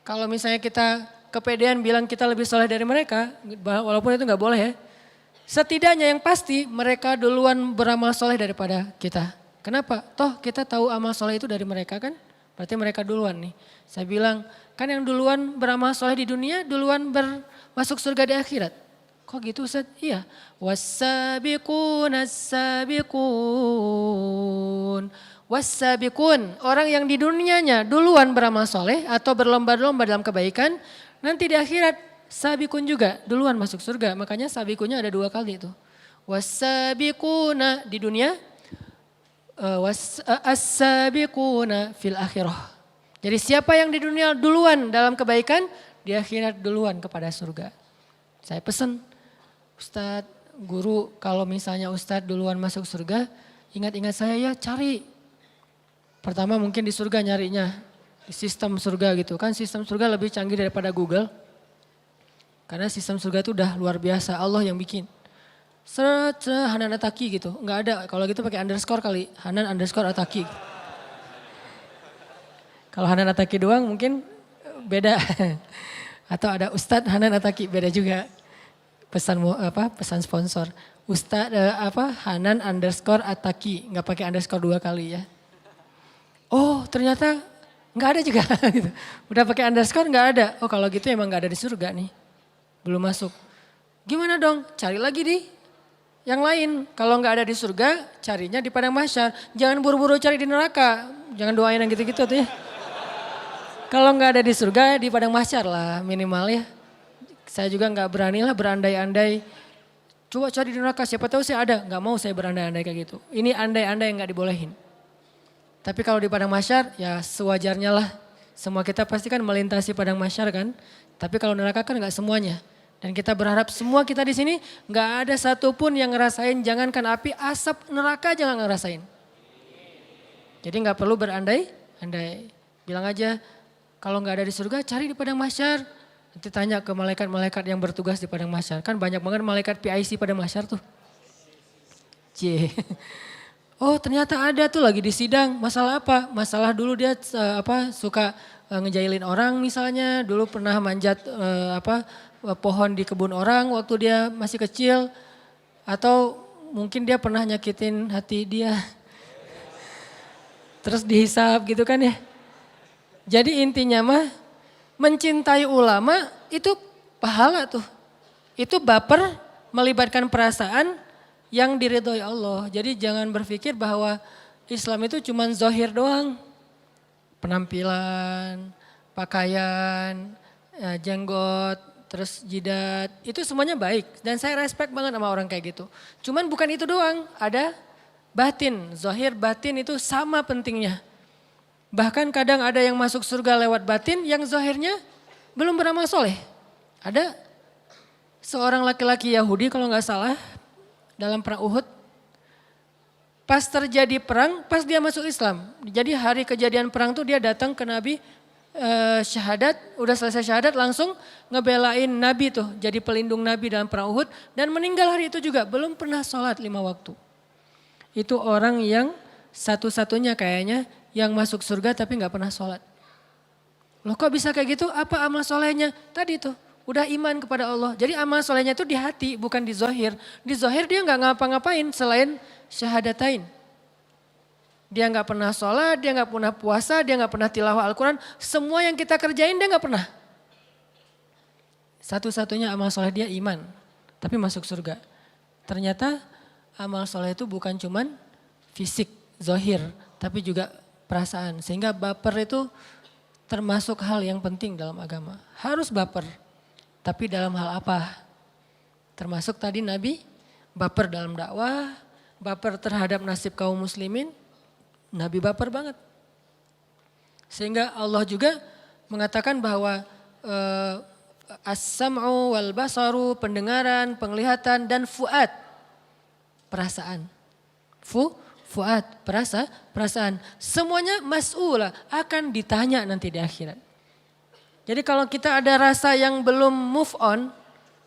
Kalau misalnya kita kepedean bilang kita lebih soleh dari mereka, walaupun itu nggak boleh ya. Setidaknya yang pasti mereka duluan beramal soleh daripada kita. Kenapa? Toh kita tahu amal soleh itu dari mereka kan? Berarti mereka duluan nih. Saya bilang kan yang duluan beramal soleh di dunia duluan masuk surga di akhirat. Kok gitu Ustaz? Iya. Wassabiqun as-sabiqun. Wassabiqun. Orang yang di dunianya duluan beramal soleh atau berlomba-lomba dalam kebaikan. Nanti di akhirat sabiqun juga duluan masuk surga. Makanya sabiqunnya ada 2 kali itu. Wassabiquna di dunia. As-sabiquna fil akhirah. Jadi siapa yang di dunia duluan dalam kebaikan, di akhirat duluan kepada surga. Saya pesan, Ustadz, guru kalau misalnya Ustadz duluan masuk surga, ingat-ingat saya ya cari. Pertama mungkin di surga nyarinya, di sistem surga gitu. Kan sistem surga lebih canggih daripada Google. Karena sistem surga itu udah luar biasa, Allah yang bikin. Hanan Ataki gitu, nggak ada. Kalau gitu pakai underscore kali, Hanan underscore Ataki. Kalau Hanan Ataki doang mungkin beda. Atau ada Ustadz Hanan Ataki beda juga. Pesan sponsor. Ustadz Hanan underscore Ataki, nggak pakai underscore 2 kali ya. Oh ternyata nggak ada juga. Gitu. Udah pakai underscore nggak ada. Oh kalau gitu emang nggak ada di surga nih, belum masuk. Gimana dong? Cari lagi di yang lain. Kalau nggak ada di surga, carinya di padang mahsyar. Jangan buru-buru cari di neraka. Jangan doain yang gitu-gitu tuh ya. Kalau nggak ada di surga, di padang mahsyar lah minimal ya. Saya juga nggak berani lah berandai-andai. Coba cari di neraka, siapa tahu saya ada. Nggak mau saya berandai-andai kayak gitu. Ini andai-andai yang nggak dibolehin. Tapi kalau di padang mahsyar, ya sewajarnya lah. Semua kita pasti kan melintasi padang mahsyar kan. Tapi kalau neraka kan nggak semuanya. Dan kita berharap semua kita di sini nggak ada satupun yang ngerasain. Jangankan api, asap neraka jangan ngerasain. Jadi nggak perlu berandai-andai. Bilang aja. Kalau nggak ada di surga, cari di padang mahsyar. Nanti tanya ke malaikat-malaikat yang bertugas di padang mahsyar. Kan banyak banget malaikat PIC padang mahsyar tuh. Oh ternyata ada tuh lagi di sidang. Masalah apa? Masalah dulu dia suka ngejailin orang misalnya. Dulu pernah manjat pohon di kebun orang waktu dia masih kecil. Atau mungkin dia pernah nyakitin hati dia. Terus dihisap gitu kan ya. Jadi intinya mah mencintai ulama itu pahala tuh. Itu baper melibatkan perasaan yang diridhoi Allah. Jadi jangan berpikir bahwa Islam itu cuma zahir doang. Penampilan, pakaian, jenggot, terus jidat, itu semuanya baik. Dan saya respect banget sama orang kayak gitu. Cuman bukan itu doang, ada batin, zahir batin itu sama pentingnya. Bahkan kadang ada yang masuk surga lewat batin yang zahirnya belum beramal soleh. Ada seorang laki-laki Yahudi kalau nggak salah dalam perang Uhud. Pas terjadi perang, pas dia masuk Islam. Jadi hari kejadian perang tuh dia datang ke Nabi, syahadat, udah selesai syahadat langsung ngebelain Nabi tuh. Jadi pelindung Nabi dalam perang Uhud dan meninggal hari itu juga. Belum pernah sholat 5 waktu. Itu orang yang satu-satunya kayaknya yang masuk surga tapi gak pernah sholat. Loh kok bisa kayak gitu? Apa amal solehnya? Tadi tuh udah iman kepada Allah. Jadi amal solehnya itu di hati bukan di zahir. Di zahir dia gak ngapa-ngapain selain syahadatain. Dia nggak pernah sholat, dia nggak pernah puasa, dia nggak pernah tilawah Al-Quran. Semua yang kita kerjain dia nggak pernah. Satu-satunya amal soleh dia iman, tapi masuk surga. Ternyata amal soleh itu bukan cuman fisik, zahir, tapi juga perasaan. Sehingga baper itu termasuk hal yang penting dalam agama. Harus baper, tapi dalam hal apa? Termasuk tadi Nabi baper dalam dakwah, baper terhadap nasib kaum muslimin. Nabi baper banget. Sehingga Allah juga mengatakan bahwa as-sam'u wal basaru, pendengaran, penglihatan dan fuad, perasaan. Fuad, perasaan. Semuanya mas'ula, akan ditanya nanti di akhirat. Jadi kalau kita ada rasa yang belum move on,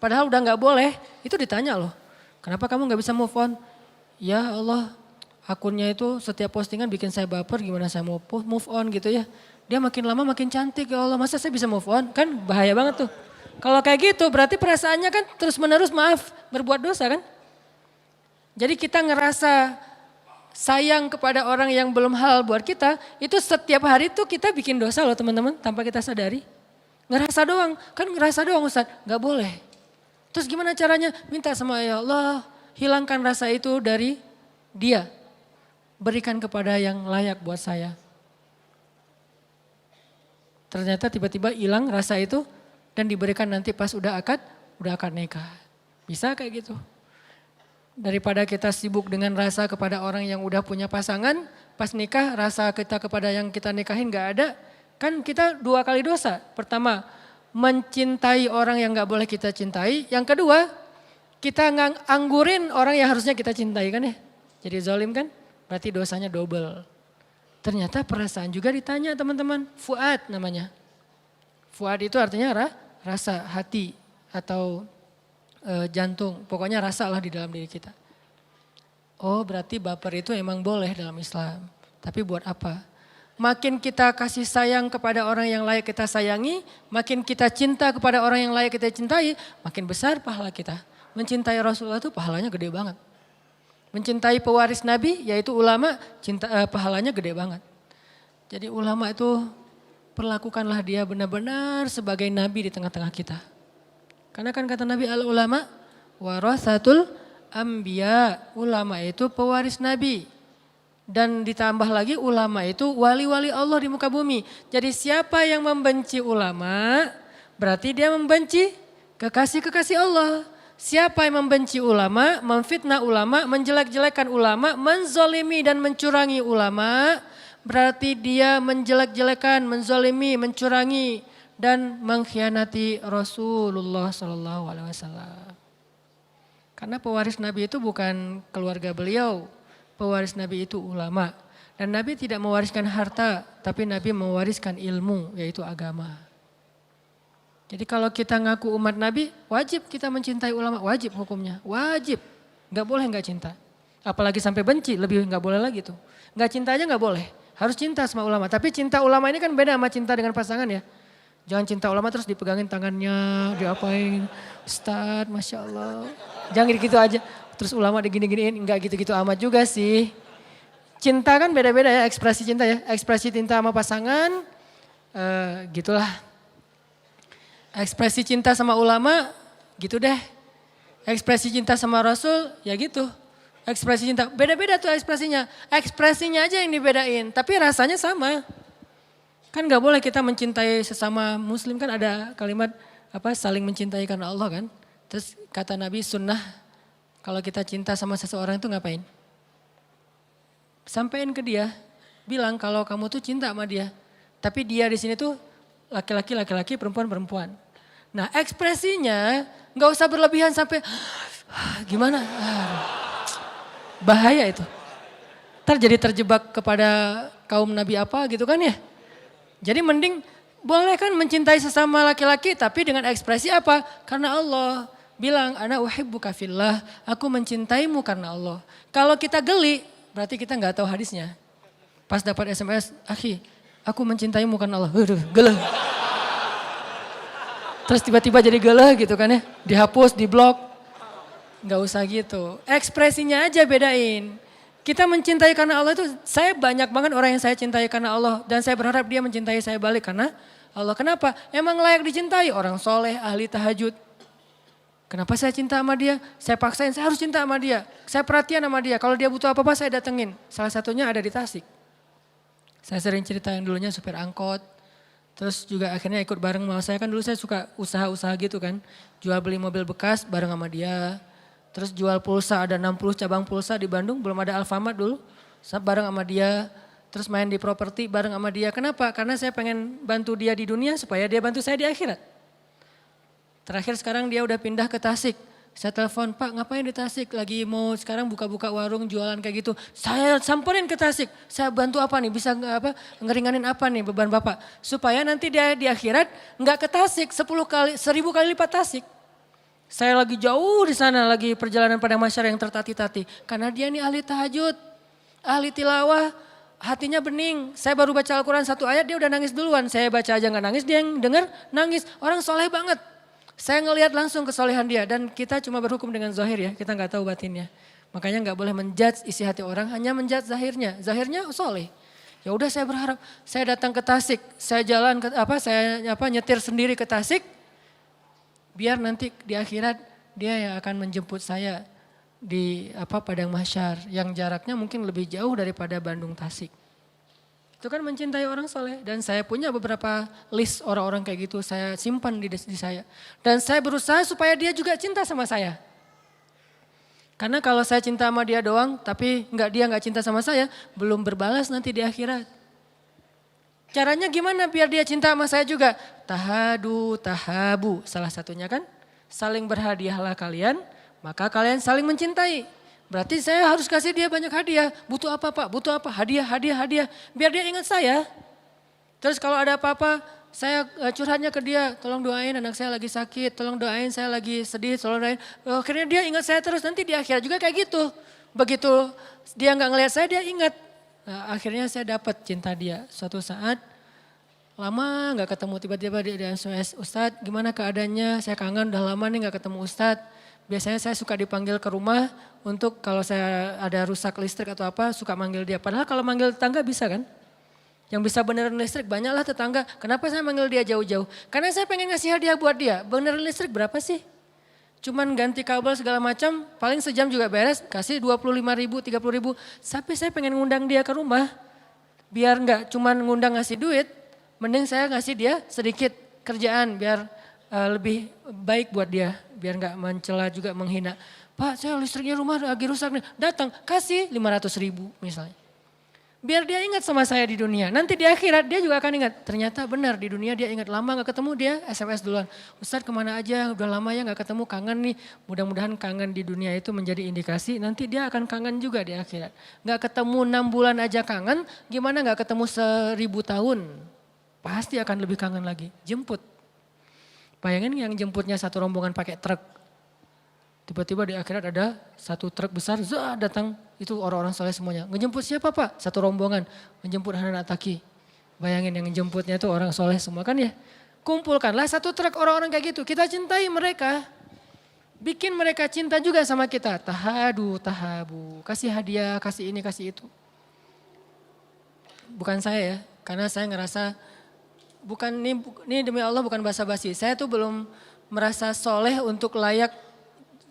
padahal udah gak boleh, itu ditanya loh. Kenapa kamu gak bisa move on? Ya Allah, akunnya itu setiap postingan bikin saya baper, gimana saya mau move on gitu ya. Dia makin lama makin cantik, ya Allah masa saya bisa move on? Kan bahaya banget tuh. Kalau kayak gitu berarti perasaannya kan terus menerus berbuat dosa kan. Jadi kita ngerasa sayang kepada orang yang belum halal buat kita, itu setiap hari tuh kita bikin dosa loh teman-teman tanpa kita sadari. Ngerasa doang, kan ngerasa doang Ustaz, gak boleh. Terus gimana caranya? Minta sama ya Allah, hilangkan rasa itu dari dia. Berikan kepada yang layak buat saya. Ternyata tiba-tiba hilang rasa itu dan diberikan nanti pas udah akad nikah. Bisa kayak gitu. Daripada kita sibuk dengan rasa kepada orang yang udah punya pasangan, pas nikah rasa kita kepada yang kita nikahin gak ada, kan kita 2 kali dosa. Pertama, mencintai orang yang gak boleh kita cintai. Yang kedua, kita nganggurin orang yang harusnya kita cintai kan ya. Jadi zalim kan? Berarti dosanya double. Ternyata perasaan juga ditanya teman-teman. Fuad namanya. Fuad itu artinya rasa, hati atau jantung. Pokoknya rasa lah di dalam diri kita. Oh berarti baper itu emang boleh dalam Islam. Tapi buat apa? Makin kita kasih sayang kepada orang yang layak kita sayangi. Makin kita cinta kepada orang yang layak kita cintai. Makin besar pahala kita. Mencintai Rasulullah itu pahalanya gede banget. Mencintai pewaris Nabi yaitu ulama, pahalanya gede banget. Jadi ulama itu perlakukanlah dia benar-benar sebagai Nabi di tengah-tengah kita. Karena kan kata Nabi al-ulama warasatul anbiya, ulama itu pewaris Nabi. Dan ditambah lagi ulama itu wali-wali Allah di muka bumi. Jadi siapa yang membenci ulama berarti dia membenci kekasih-kekasih Allah. Siapa yang membenci ulama, memfitnah ulama, menjelek-jelekan ulama, menzolimi dan mencurangi ulama, berarti dia menjelek-jelekan, menzolimi, mencurangi dan mengkhianati Rasulullah SAW. Karena pewaris Nabi itu bukan keluarga beliau, pewaris Nabi itu ulama. Dan Nabi tidak mewariskan harta, tapi Nabi mewariskan ilmu, yaitu agama. Jadi kalau kita ngaku umat Nabi, wajib kita mencintai ulama, wajib hukumnya, wajib. Gak boleh gak cinta. Apalagi sampai benci, lebih gak boleh lagi tuh. Gak cinta aja gak boleh, harus cinta sama ulama. Tapi cinta ulama ini kan beda sama cinta dengan pasangan ya. Jangan cinta ulama terus dipegangin tangannya, diapain. Ustadz, Masya Allah. Jangan gitu aja, terus ulama digini-giniin, gak gitu-gitu amat juga sih. Cinta kan beda-beda ya, ekspresi cinta ya. Ekspresi cinta sama pasangan, gitulah. Ekspresi cinta sama ulama gitu deh. Ekspresi cinta sama Rasul ya gitu. Ekspresi cinta beda-beda tuh ekspresinya. Ekspresinya aja yang dibedain tapi rasanya sama. Kan gak boleh kita mencintai sesama muslim, kan ada kalimat saling mencintai karena Allah kan. Terus kata Nabi sunnah kalau kita cinta sama seseorang itu ngapain? Sampaikan ke dia, bilang kalau kamu tuh cinta sama dia. Tapi dia di sini tuh laki-laki, perempuan. Nah ekspresinya nggak usah berlebihan sampai gimana, bahaya itu. Ntar jadi terjebak kepada kaum Nabi apa gitu kan ya. Jadi mending boleh kan mencintai sesama laki-laki tapi dengan ekspresi apa? Karena Allah bilang ana uhibbuka fillah, aku mencintaimu karena Allah. Kalau kita geli berarti kita nggak tahu hadisnya. Pas dapat SMS, akhi aku mencintaimu karena Allah, geleh. Terus tiba-tiba jadi geleh gitu kan ya, dihapus, diblok. Nggak usah gitu, ekspresinya aja bedain. Kita mencintai karena Allah itu, saya banyak banget orang yang saya cintai karena Allah. Dan saya berharap dia mencintai saya balik karena Allah. Kenapa? Emang layak dicintai, orang soleh, ahli tahajud. Kenapa saya cinta sama dia? Saya paksain, saya harus cinta sama dia. Saya perhatian sama dia, kalau dia butuh apa-apa saya datengin. Salah satunya ada di Tasik. Saya sering cerita yang dulunya supir angkot. Terus juga akhirnya ikut bareng sama saya, kan dulu saya suka usaha-usaha gitu kan. Jual beli mobil bekas bareng sama dia. Terus jual pulsa, ada 60 cabang pulsa di Bandung, belum ada Alfamart dulu. Bareng sama dia, terus main di properti bareng sama dia. Kenapa? Karena saya pengen bantu dia di dunia supaya dia bantu saya di akhirat. Terakhir sekarang dia udah pindah ke Tasik. Saya telepon, Pak ngapain di Tasik? Lagi mau sekarang buka-buka warung jualan kayak gitu. Saya samperin ke Tasik, saya bantu apa nih? Bisa ngeringanin apa nih beban Bapak? Supaya nanti dia di akhirat nggak ke Tasik 1000 kali lipat Tasik. Saya lagi jauh di sana, lagi perjalanan pada masyarakat yang tertati-tati. Karena dia nih ahli tahajud, ahli tilawah, hatinya bening. Saya baru baca Al-Quran 1 ayat, dia udah nangis duluan. Saya baca aja gak nangis, dia yang denger nangis. Orang soleh banget. Saya ngelihat langsung kesolehan dia dan kita cuma berhukum dengan zahir ya, kita gak tahu batinnya. Makanya gak boleh menjudge isi hati orang, hanya menjudge zahirnya. Zahirnya soleh. Ya udah saya berharap, saya datang ke Tasik, saya jalan ke nyetir sendiri ke Tasik. Biar nanti di akhirat dia yang akan menjemput saya di padang mahsyar yang jaraknya mungkin lebih jauh daripada Bandung Tasik. Itu kan mencintai orang soleh dan saya punya beberapa list orang-orang kayak gitu saya simpan di saya. Dan saya berusaha supaya dia juga cinta sama saya. Karena kalau saya cinta sama dia doang tapi dia nggak cinta sama saya, belum berbalas nanti di akhirat. Caranya gimana biar dia cinta sama saya juga? Tahadu, tahabu. Salah satunya kan saling berhadiahlah kalian, maka kalian saling mencintai. Berarti saya harus kasih dia banyak hadiah. Butuh apa Pak? Butuh apa? Hadiah. Biar dia ingat saya. Terus kalau ada apa-apa, saya curhatnya ke dia. Tolong doain anak saya lagi sakit, tolong doain saya lagi sedih, tolong doain. Akhirnya dia ingat saya terus, nanti di akhirat juga kayak gitu. Begitu dia nggak ngelihat saya, dia ingat. Nah, akhirnya saya dapat cinta dia. Suatu saat lama nggak ketemu, tiba-tiba dia SMS, Ustadz gimana keadaannya? Saya kangen udah lama nih nggak ketemu Ustadz. Biasanya saya suka dipanggil ke rumah untuk kalau saya ada rusak listrik atau apa suka manggil dia. Padahal kalau manggil tetangga bisa kan? Yang bisa benerin listrik banyaklah tetangga. Kenapa saya manggil dia jauh-jauh? Karena saya pengen ngasih hadiah buat dia. Benerin listrik berapa sih? Cuman ganti kabel segala macam, paling sejam juga beres, kasih 25.000, 30.000. Tapi saya pengen ngundang dia ke rumah, biar nggak cuman ngundang ngasih duit, mending saya ngasih dia sedikit kerjaan, biar lebih baik buat dia, biar nggak mencela juga menghina. Pak saya listriknya rumah lagi rusak nih, datang kasih 500.000 misalnya. Biar dia ingat sama saya di dunia. Nanti di akhirat dia juga akan ingat. Ternyata benar di dunia dia ingat, lama gak ketemu dia SMS duluan. Ustadz kemana aja, udah lama ya gak ketemu, kangen nih. Mudah-mudahan kangen di dunia itu menjadi indikasi nanti dia akan kangen juga di akhirat. Gak ketemu 6 bulan aja kangen, gimana gak ketemu 1000 tahun. Pasti akan lebih kangen lagi. Jemput. Bayangin yang jemputnya satu rombongan pakai truk. Tiba-tiba di akhirat ada satu truk besar, datang itu orang-orang soleh semuanya. Ngejemput siapa Pak? Satu rombongan, ngejemput Hanan Ataki. Bayangin yang ngejemputnya itu orang soleh semua kan ya. Kumpulkanlah satu truk orang-orang kayak gitu, kita cintai mereka. Bikin mereka cinta juga sama kita. Tahadu, tahabu, kasih hadiah, kasih ini, kasih itu. Bukan saya ya, karena saya ngerasa, bukan ini demi Allah bukan basa-basi. Saya tuh belum merasa soleh untuk layak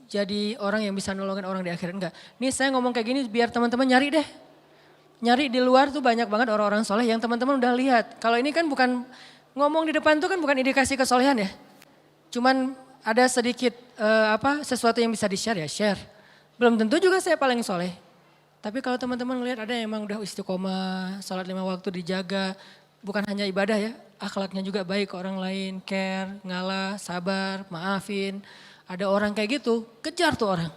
jadi orang yang bisa nolongin orang di akhirat, enggak. Nih saya ngomong kayak gini biar teman-teman nyari deh. Nyari di luar tuh banyak banget orang-orang soleh yang teman-teman udah lihat. Kalau ini kan bukan, ngomong di depan tuh kan bukan indikasi kesolehan ya. cuman ada sedikit sesuatu yang bisa di-share ya share. Belum tentu juga saya paling soleh. Tapi kalau teman-teman ngelihat ada yang emang udah istiqomah, sholat 5 waktu dijaga, bukan hanya ibadah ya, akhlaknya juga baik ke orang lain, care, ngalah, sabar, maafin. Ada orang kayak gitu, kejar tuh orang.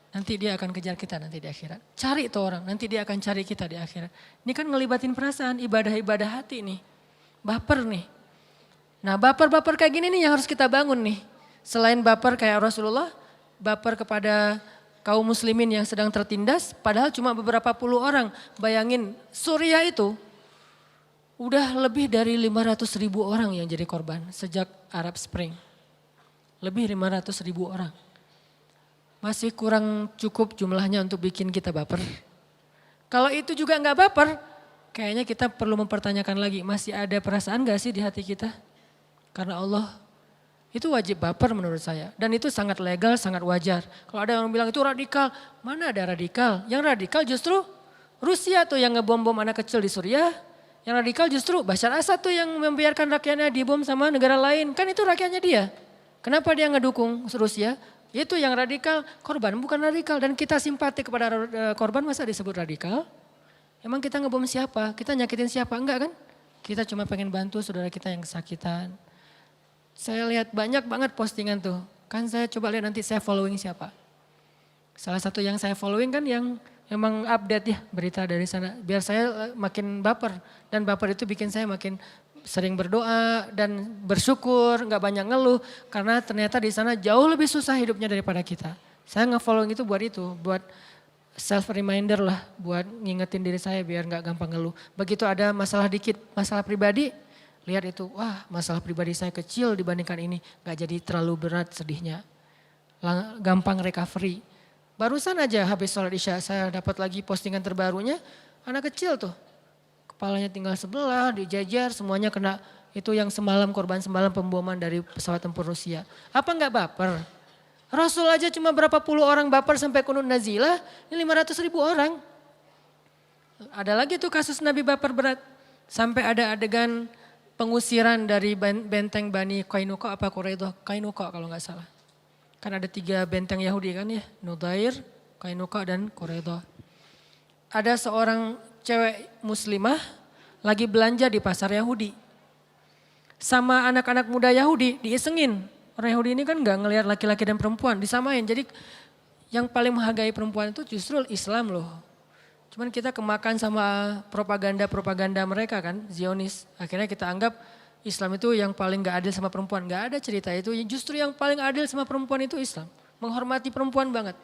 Nanti dia akan kejar kita nanti di akhirat. Cari tuh orang, nanti dia akan cari kita di akhirat. Ini kan ngelibatin perasaan, ibadah-ibadah hati nih. Baper nih. Nah baper-baper kayak gini nih yang harus kita bangun nih. Selain baper kayak Rasulullah, baper kepada kaum muslimin yang sedang tertindas, padahal cuma beberapa puluh orang. Bayangin Suriah itu udah lebih dari 500.000 orang yang jadi korban sejak Arab Spring. Lebih 500.000 orang. Masih kurang cukup jumlahnya untuk bikin kita baper. Kalau itu juga nggak baper, kayaknya kita perlu mempertanyakan lagi, masih ada perasaan gak sih di hati kita? Karena Allah, itu wajib baper menurut saya. Dan itu sangat legal, sangat wajar. Kalau ada yang bilang itu radikal, mana ada radikal? Yang radikal justru Rusia tuh yang ngebom-bom anak kecil di Suriah. Yang radikal justru Bashar Assad tuh yang membiarkan rakyatnya dibom sama negara lain. Kan itu rakyatnya dia. Kenapa dia ngedukung Rusia? Itu yang radikal, korban bukan radikal. Dan kita simpati kepada korban, masa disebut radikal? Emang kita ngebom siapa? Kita nyakitin siapa? Enggak kan? Kita cuma pengen bantu saudara kita yang kesakitan. Saya lihat banyak banget postingan tuh. Kan saya coba lihat nanti saya following siapa. Salah satu yang saya following kan yang emang update ya berita dari sana. Biar saya makin baper. Dan baper itu bikin saya makin sering berdoa dan bersyukur, nggak banyak ngeluh. Karena ternyata di sana jauh lebih susah hidupnya daripada kita. Saya nge-following itu, buat self reminder lah. Buat ngingetin diri saya biar nggak gampang ngeluh. Begitu ada masalah dikit, masalah pribadi, lihat itu, wah masalah pribadi saya kecil dibandingkan ini. Nggak jadi terlalu berat sedihnya. Gampang recovery. Barusan aja habis sholat isya saya dapat lagi postingan terbarunya, anak kecil tuh. Kepalanya tinggal sebelah, dijajar, semuanya kena. Itu yang korban semalam pemboman dari pesawat tempur Rusia. Apa enggak baper? Rasul aja cuma berapa puluh orang baper sampai kunut nazilah, ini 500.000 orang. Ada lagi tuh kasus Nabi baper berat. Sampai ada adegan pengusiran dari benteng Bani Qainuqa apa Quraidah? Qainuqa kalau nggak salah. Kan ada 3 benteng Yahudi kan ya, Nudair, Qainuqa dan Quraidah. Ada seorang cewek muslimah lagi belanja di pasar Yahudi. Sama anak-anak muda Yahudi diisengin. Orang Yahudi ini kan gak ngelihat laki-laki dan perempuan, disamain. Jadi yang paling menghargai perempuan itu justru Islam loh. Cuman kita kemakan sama propaganda mereka kan, Zionis. Akhirnya kita anggap Islam itu yang paling gak adil sama perempuan. Gak ada cerita itu, justru yang paling adil sama perempuan itu Islam. Menghormati perempuan banget.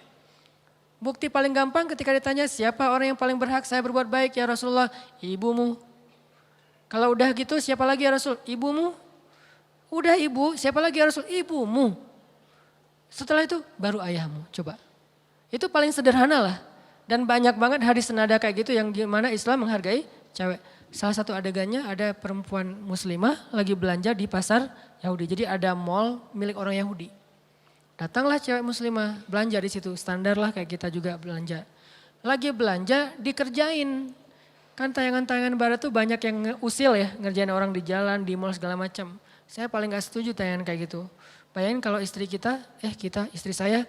Bukti paling gampang ketika ditanya siapa orang yang paling berhak saya berbuat baik ya Rasulullah, ibumu. Kalau udah gitu siapa lagi ya Rasul? Ibumu. Udah ibu, siapa lagi ya Rasul? Ibumu. Setelah itu baru ayahmu, coba. Itu paling sederhana lah. Dan banyak banget hadis senada kayak gitu yang gimana Islam menghargai cewek. Salah satu adegannya ada perempuan muslimah lagi belanja di pasar Yahudi. Jadi ada mall milik orang Yahudi. Datanglah cewek muslimah belanja di situ, standar lah kayak kita juga belanja. Lagi belanja dikerjain. Kan tayangan-tayangan barat tuh banyak yang usil ya, ngerjain orang di jalan, di mall segala macam. Saya paling gak setuju tayangan kayak gitu. Bayangin kalau istri kita, istri saya.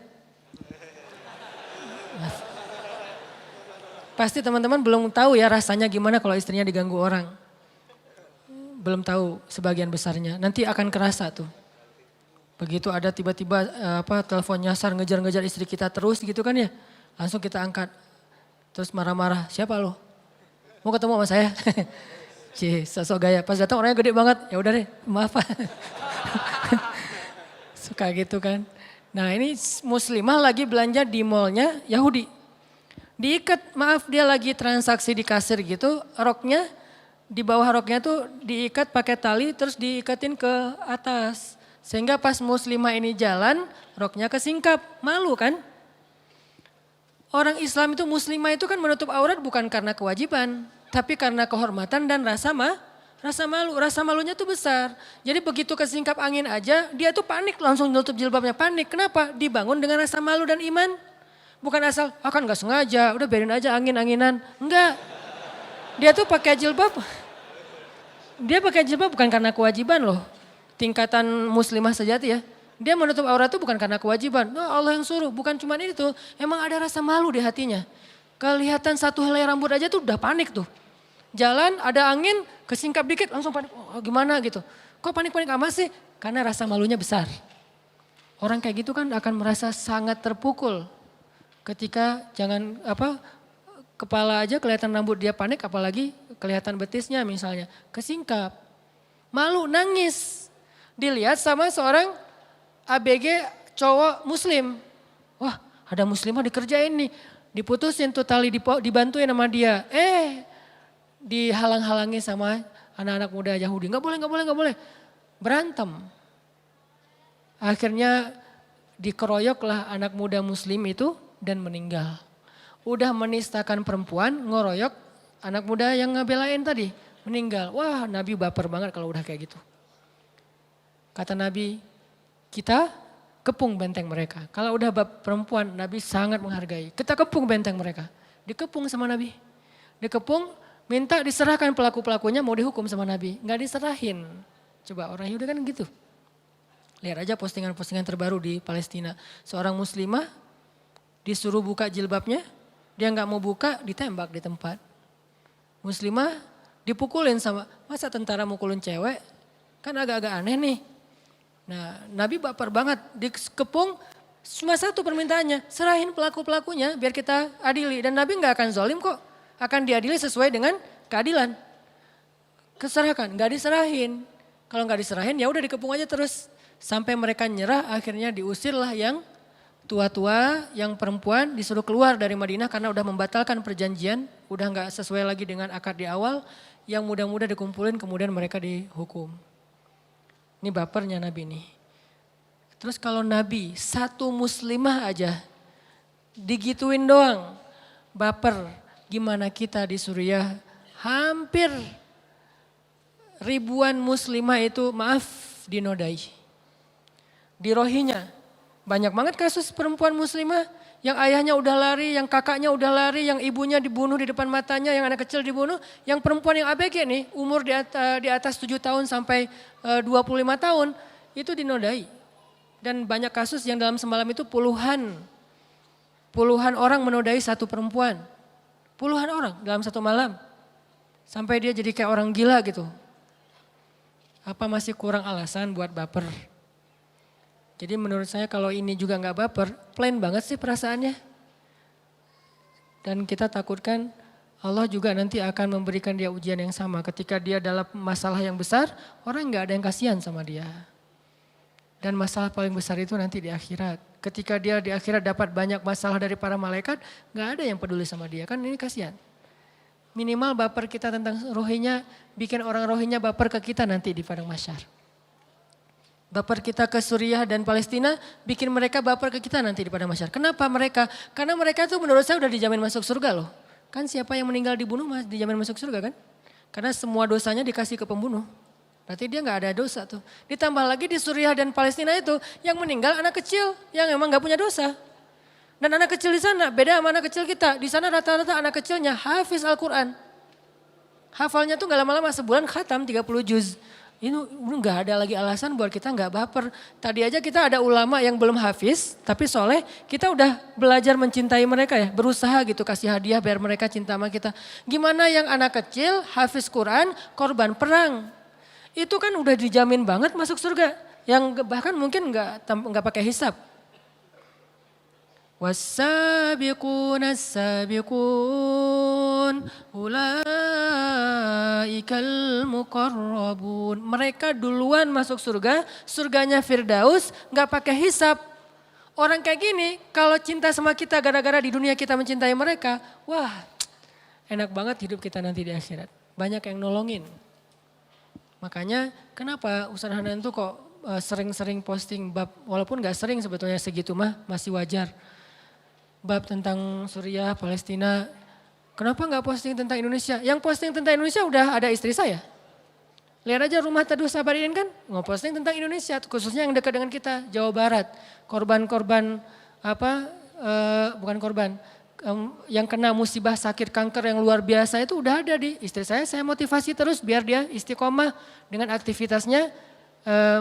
Pasti teman-teman belum tahu ya rasanya gimana kalau istrinya diganggu orang. Belum tahu sebagian besarnya, nanti akan kerasa tuh. Begitu ada tiba-tiba telepon nyasar ngejar-ngejar istri kita terus gitu kan ya. Langsung kita angkat. Terus marah-marah, siapa lo? Mau ketemu sama saya? Cih, sosok gaya. Pas datang orangnya gede banget, ya udah deh maaf. Suka gitu kan. Nah ini muslimah lagi belanja di mallnya Yahudi. Diikat, maaf dia lagi transaksi di kasir gitu, roknya di bawah roknya tuh diikat pakai tali terus diikatin ke atas. Sehingga pas muslimah ini jalan, roknya kesingkap, malu kan? Orang Islam itu muslimah itu kan menutup aurat bukan karena kewajiban, tapi karena kehormatan dan rasa malu. Rasa malunya tuh besar. Jadi begitu kesingkap angin aja, dia tuh panik langsung nutup jilbabnya, panik. Kenapa? Dibangun dengan rasa malu dan iman. Bukan asal, kan gak sengaja, udah biarin aja angin-anginan. Enggak. Dia tuh pakai jilbab. Dia pakai jilbab bukan karena kewajiban loh. tingkatan muslimah sejati ya. Dia menutup aurat itu bukan karena kewajiban. Oh, Allah yang suruh, bukan cuma itu. Emang ada rasa malu di hatinya. Kelihatan satu helai rambut aja tuh udah panik tuh. Jalan ada angin, kesingkap dikit langsung panik. Oh, gimana gitu. Kok panik-panik amat sih? Karena rasa malunya besar. Orang kayak gitu kan akan merasa sangat terpukul. Ketika kepala aja kelihatan rambut dia panik, apalagi kelihatan betisnya misalnya. Kesingkap, malu, nangis. Dilihat sama seorang ABG cowok muslim. Wah, ada muslimah dikerjain nih. Diputusin tuh tali, dibantuin sama dia. Dihalang-halangi sama anak-anak muda Yahudi. Gak boleh. Berantem. Akhirnya dikeroyoklah anak muda muslim itu dan meninggal. Udah menistakan perempuan, ngoroyok anak muda yang ngebelain tadi. Meninggal. Wah, Nabi baper banget kalau udah kayak gitu. Kata Nabi, kita kepung benteng mereka. Kalau udah bab perempuan, Nabi sangat menghargai. Kita kepung benteng mereka. Dikepung sama Nabi. Dikepung, minta diserahkan pelaku-pelakunya mau dihukum sama Nabi. Nggak diserahin. Coba orang Yahudi kan gitu. Lihat aja postingan-postingan terbaru di Palestina. Seorang muslimah disuruh buka jilbabnya. Dia nggak mau buka, ditembak di tempat. Muslimah dipukulin sama, masa tentara mukulin cewek? Kan agak-agak aneh nih. Nah, Nabi baper banget, dikepung cuma satu permintaannya, serahin pelaku-pelakunya biar kita adili. Dan Nabi nggak akan zalim kok, akan diadili sesuai dengan keadilan. Keserahkan, nggak diserahin. Kalau nggak diserahin ya udah dikepung aja terus. Sampai mereka nyerah, akhirnya diusirlah yang tua-tua, yang perempuan disuruh keluar dari Madinah karena udah membatalkan perjanjian. Udah nggak sesuai lagi dengan akad di awal, yang muda-muda dikumpulin kemudian mereka dihukum. Ini bapernya Nabi nih. Terus kalau Nabi satu muslimah aja digituin doang, baper. Gimana kita di Suriah hampir ribuan muslimah itu dinodai. Di Rohingya banyak banget kasus perempuan muslimah yang ayahnya udah lari, yang kakaknya udah lari, yang ibunya dibunuh di depan matanya, yang anak kecil dibunuh. Yang perempuan yang ABG nih umur di atas 7 tahun sampai 25 tahun itu dinodai. Dan banyak kasus yang dalam semalam itu puluhan orang menodai satu perempuan. Puluhan orang dalam satu malam. Sampai dia jadi kayak orang gila gitu. Apa masih kurang alasan buat baper? Jadi menurut saya kalau ini juga nggak baper, plain banget sih perasaannya. Dan kita takutkan Allah juga nanti akan memberikan dia ujian yang sama. Ketika dia dalam masalah yang besar, orang nggak ada yang kasihan sama dia. Dan masalah paling besar itu nanti di akhirat. Ketika dia di akhirat dapat banyak masalah dari para malaikat, nggak ada yang peduli sama dia. Kan ini kasihan. Minimal baper kita tentang Rohingya, bikin orang Rohingya baper ke kita nanti di padang mahsyar. Baper kita ke Suriah dan Palestina, bikin mereka baper ke kita nanti di padang mahsyar. Kenapa mereka? Karena mereka tuh menurut saya udah dijamin masuk surga loh. Kan siapa yang meninggal dibunuh dijamin masuk surga kan? Karena semua dosanya dikasih ke pembunuh. Berarti dia gak ada dosa tuh. Ditambah lagi di Suriah dan Palestina itu yang meninggal anak kecil yang emang gak punya dosa. Dan anak kecil di sana beda sama anak kecil kita. Di sana rata-rata anak kecilnya hafiz Al-Quran. Hafalnya tuh gak lama-lama sebulan khatam 30 juz. Ini gak ada lagi alasan buat kita gak baper. Tadi aja kita ada ulama yang belum hafiz tapi soleh. Kita udah belajar mencintai mereka ya. Berusaha gitu kasih hadiah biar mereka cinta sama kita. Gimana yang anak kecil hafiz Quran korban perang. Itu kan udah dijamin banget masuk surga. Yang bahkan mungkin gak pakai hisab. Was-sabiquna as-sabiqun ulaikal muqarrabun. Mereka duluan masuk surga, surganya Firdaus, gak pakai hisab. Orang kayak gini kalau cinta sama kita gara-gara di dunia kita mencintai mereka, wah enak banget hidup kita nanti di akhirat. Banyak yang nolongin. Makanya kenapa Ustaz Hanan tuh kok sering-sering posting bab, walaupun gak sering sebetulnya segitu mah masih wajar. Bab tentang Suriah, Palestina. Kenapa nggak posting tentang Indonesia? Yang posting tentang Indonesia udah ada istri saya. Lihat aja Rumah Teduh Sabarin kan nge-posting tentang Indonesia, khususnya yang dekat dengan kita, Jawa Barat. Korban-korban bukan korban, yang kena musibah sakit kanker yang luar biasa itu udah ada di istri saya motivasi terus biar dia istiqomah dengan aktivitasnya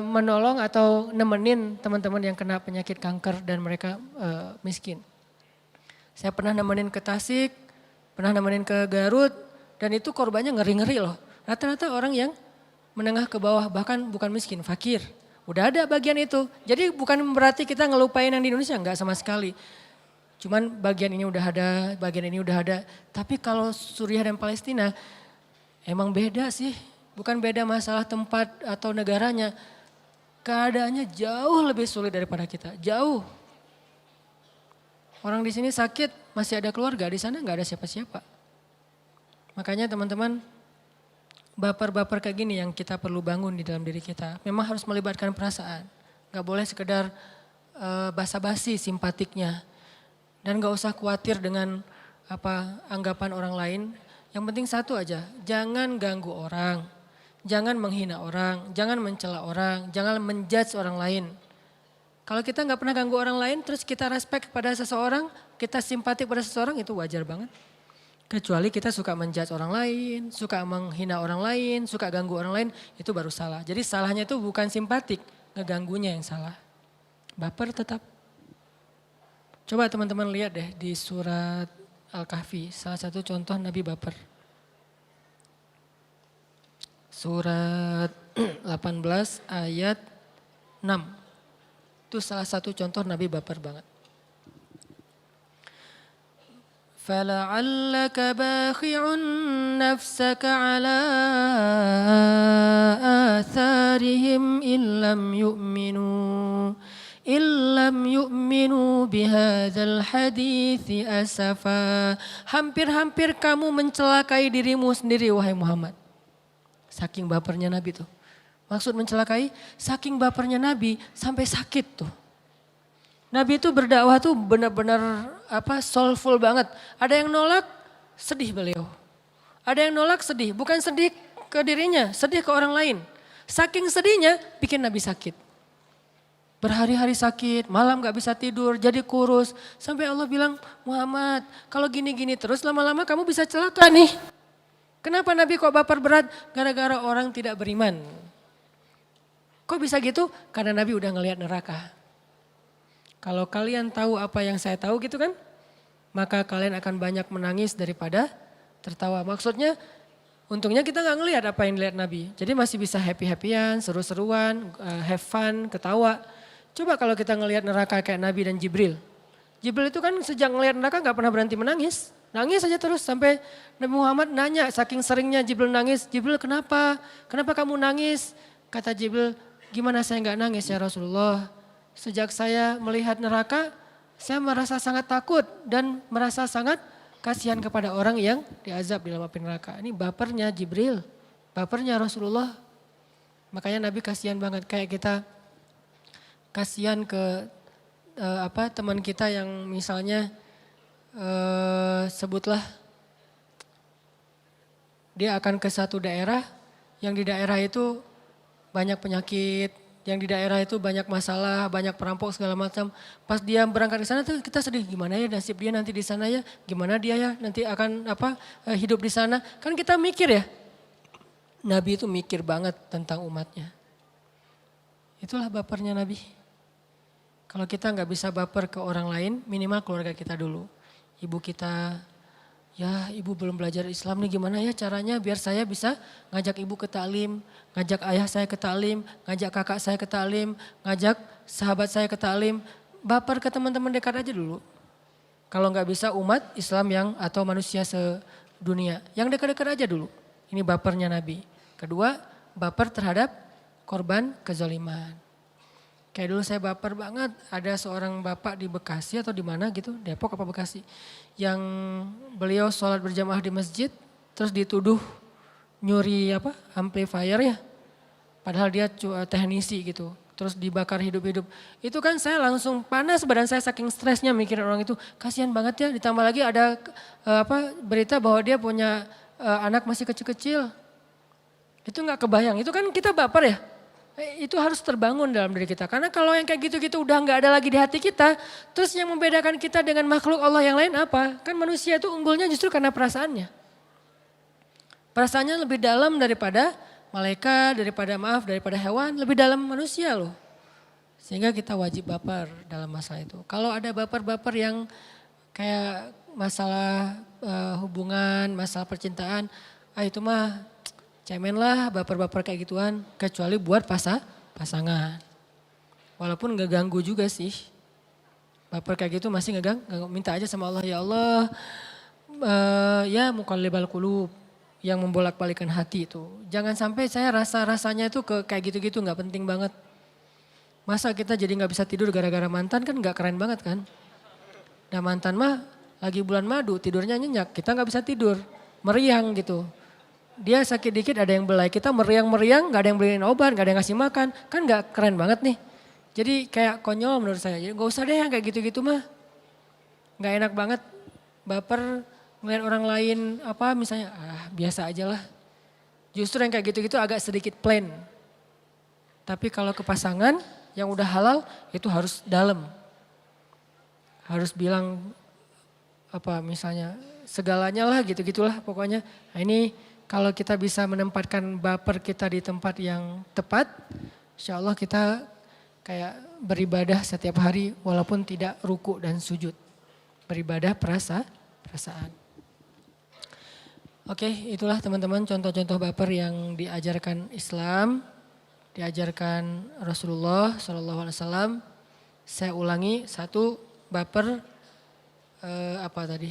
menolong atau nemenin teman-teman yang kena penyakit kanker dan mereka miskin. Saya pernah nemenin ke Tasik, pernah nemenin ke Garut, dan itu korbannya ngeri-ngeri loh. Rata-rata orang yang menengah ke bawah, bahkan bukan miskin, fakir. Udah ada bagian itu. Jadi bukan berarti kita ngelupain yang di Indonesia, enggak sama sekali. Cuman bagian ini udah ada, bagian ini udah ada. Tapi kalau Suriah dan Palestina, emang beda sih. Bukan beda masalah tempat atau negaranya. Keadaannya jauh lebih sulit daripada kita, jauh. Orang di sini sakit, masih ada keluarga, di sana nggak ada siapa-siapa. Makanya teman-teman, baper-baper kayak gini yang kita perlu bangun di dalam diri kita. Memang harus melibatkan perasaan, nggak boleh sekedar basa-basi simpatiknya. Dan nggak usah khawatir dengan anggapan orang lain. Yang penting satu aja, jangan ganggu orang, jangan menghina orang, jangan mencela orang, jangan menjudge orang lain. Kalau kita nggak pernah ganggu orang lain, terus kita respect pada seseorang, kita simpati pada seseorang, itu wajar banget. Kecuali kita suka menjudge orang lain, suka menghina orang lain, suka ganggu orang lain, itu baru salah. Jadi salahnya itu bukan simpatik, ngeganggunya yang salah. Baper tetap. Coba teman-teman lihat deh di surat Al-Kahfi, salah satu contoh Nabi baper. Surat 18 ayat 6. Itu salah satu contoh Nabi baper banget. فَلَعَلَّكَ بَاخِعٌ نَفْسَكَ عَلَىٰ آثَارِهِمْ إِن لَّمْ يُؤْمِنُوا بِهَذَا الْحَدِيثِ أَسَفًا. Hampir-hampir kamu mencelakai dirimu sendiri wahai Muhammad. Saking bapernya Nabi tuh. Maksud mencelakai, saking bapernya Nabi sampai sakit tuh. Nabi itu berdakwah tuh benar-benar soulful banget. Ada yang nolak, sedih beliau. Ada yang nolak sedih, bukan sedih ke dirinya, sedih ke orang lain. Saking sedihnya bikin Nabi sakit. Berhari-hari sakit, malam gak bisa tidur, jadi kurus. Sampai Allah bilang, Muhammad kalau gini-gini terus lama-lama kamu bisa celaka nih. Kenapa Nabi kok baper berat? Gara-gara orang tidak beriman. Kok bisa gitu? Karena Nabi udah ngelihat neraka. Kalau kalian tahu apa yang saya tahu gitu kan, maka kalian akan banyak menangis daripada tertawa. Maksudnya, untungnya kita gak ngelihat apa yang dilihat Nabi. Jadi masih bisa happy-happyan, seru-seruan, have fun, ketawa. Coba kalau kita ngelihat neraka kayak Nabi dan Jibril. Jibril itu kan sejak ngelihat neraka gak pernah berhenti menangis. Nangis aja terus sampai Nabi Muhammad nanya, saking seringnya Jibril nangis. Jibril kenapa? Kenapa kamu nangis? Kata Jibril, gimana saya gak nangis ya Rasulullah? Sejak saya melihat neraka, saya merasa sangat takut dan merasa sangat kasihan kepada orang yang diazab di dalam api neraka. Ini bapernya Jibril, bapernya Rasulullah. Makanya Nabi kasihan banget, kayak kita kasihan ke teman kita yang misalnya sebutlah dia akan ke satu daerah, yang di daerah itu banyak penyakit, yang di daerah itu banyak masalah, banyak perampok segala macam. Pas dia berangkat ke sana tuh kita sedih, gimana ya nasib dia nanti di sana ya, gimana dia ya nanti akan hidup di sana. Kan kita mikir ya, Nabi itu mikir banget tentang umatnya. Itulah bapernya Nabi. Kalau kita nggak bisa baper ke orang lain, minimal keluarga kita dulu. Ibu kita, ya ibu belum belajar Islam nih, gimana ya caranya biar saya bisa ngajak ibu ke taklim, ngajak ayah saya ke taklim, ngajak kakak saya ke taklim, ngajak sahabat saya ke taklim. Baper ke teman-teman dekat aja dulu. Kalau nggak bisa umat Islam yang atau manusia sedunia, yang dekat-dekat aja dulu. Ini bapernya Nabi. Kedua, baper terhadap korban kezaliman. Kayak dulu saya baper banget, ada seorang bapak di Bekasi atau di mana gitu, Depok apa Bekasi. Yang beliau sholat berjamaah di masjid, terus dituduh nyuri amplifier ya. Padahal dia teknisi gitu, terus dibakar hidup-hidup. Itu kan saya langsung panas badan saya saking stresnya mikirin orang itu. Kasihan banget ya, ditambah lagi ada berita bahwa dia punya anak masih kecil-kecil. Itu gak kebayang, itu kan kita baper ya. Itu harus terbangun dalam diri kita. Karena kalau yang kayak gitu-gitu udah gak ada lagi di hati kita. Terus yang membedakan kita dengan makhluk Allah yang lain apa? Kan manusia itu unggulnya justru karena perasaannya. Perasaannya lebih dalam daripada malaikat, daripada hewan, lebih dalam manusia loh. Sehingga kita wajib baper dalam masalah itu. Kalau ada baper-baper yang kayak masalah hubungan, masalah percintaan, itu mah cemen lah baper-baper kayak gituan. Kecuali buat pasangan. Walaupun gak ganggu juga sih. Baper kayak gitu masih gak ganggu. Minta aja sama Allah, ya Allah ya muqallibal qulub, yang membolak-balikan hati itu. Jangan sampai saya rasanya itu kayak gitu-gitu, gak penting banget. Masa kita jadi gak bisa tidur gara-gara mantan, kan gak keren banget kan. Nah mantan mah lagi bulan madu, tidurnya nyenyak, kita gak bisa tidur. Meriang gitu. Dia sakit dikit ada yang belai, kita meriang-meriang gak ada yang beliin obat, gak ada yang ngasih makan. Kan gak keren banget nih. Jadi kayak konyol menurut saya, jadi gak usah deh yang kayak gitu-gitu mah. Gak enak banget, baper ngeliat orang lain apa misalnya, biasa aja lah. Justru yang kayak gitu-gitu agak sedikit plain. Tapi kalau ke pasangan yang udah halal itu harus dalam. Harus bilang apa misalnya segalanya lah gitu-gitulah pokoknya. Nah ini kalau kita bisa menempatkan baper kita di tempat yang tepat, insya Allah kita kayak beribadah setiap hari walaupun tidak ruku dan sujud. Beribadah perasaan. Oke, itulah teman-teman contoh-contoh baper yang diajarkan Islam, diajarkan Rasulullah SAW. Saya ulangi, 1, baper apa tadi?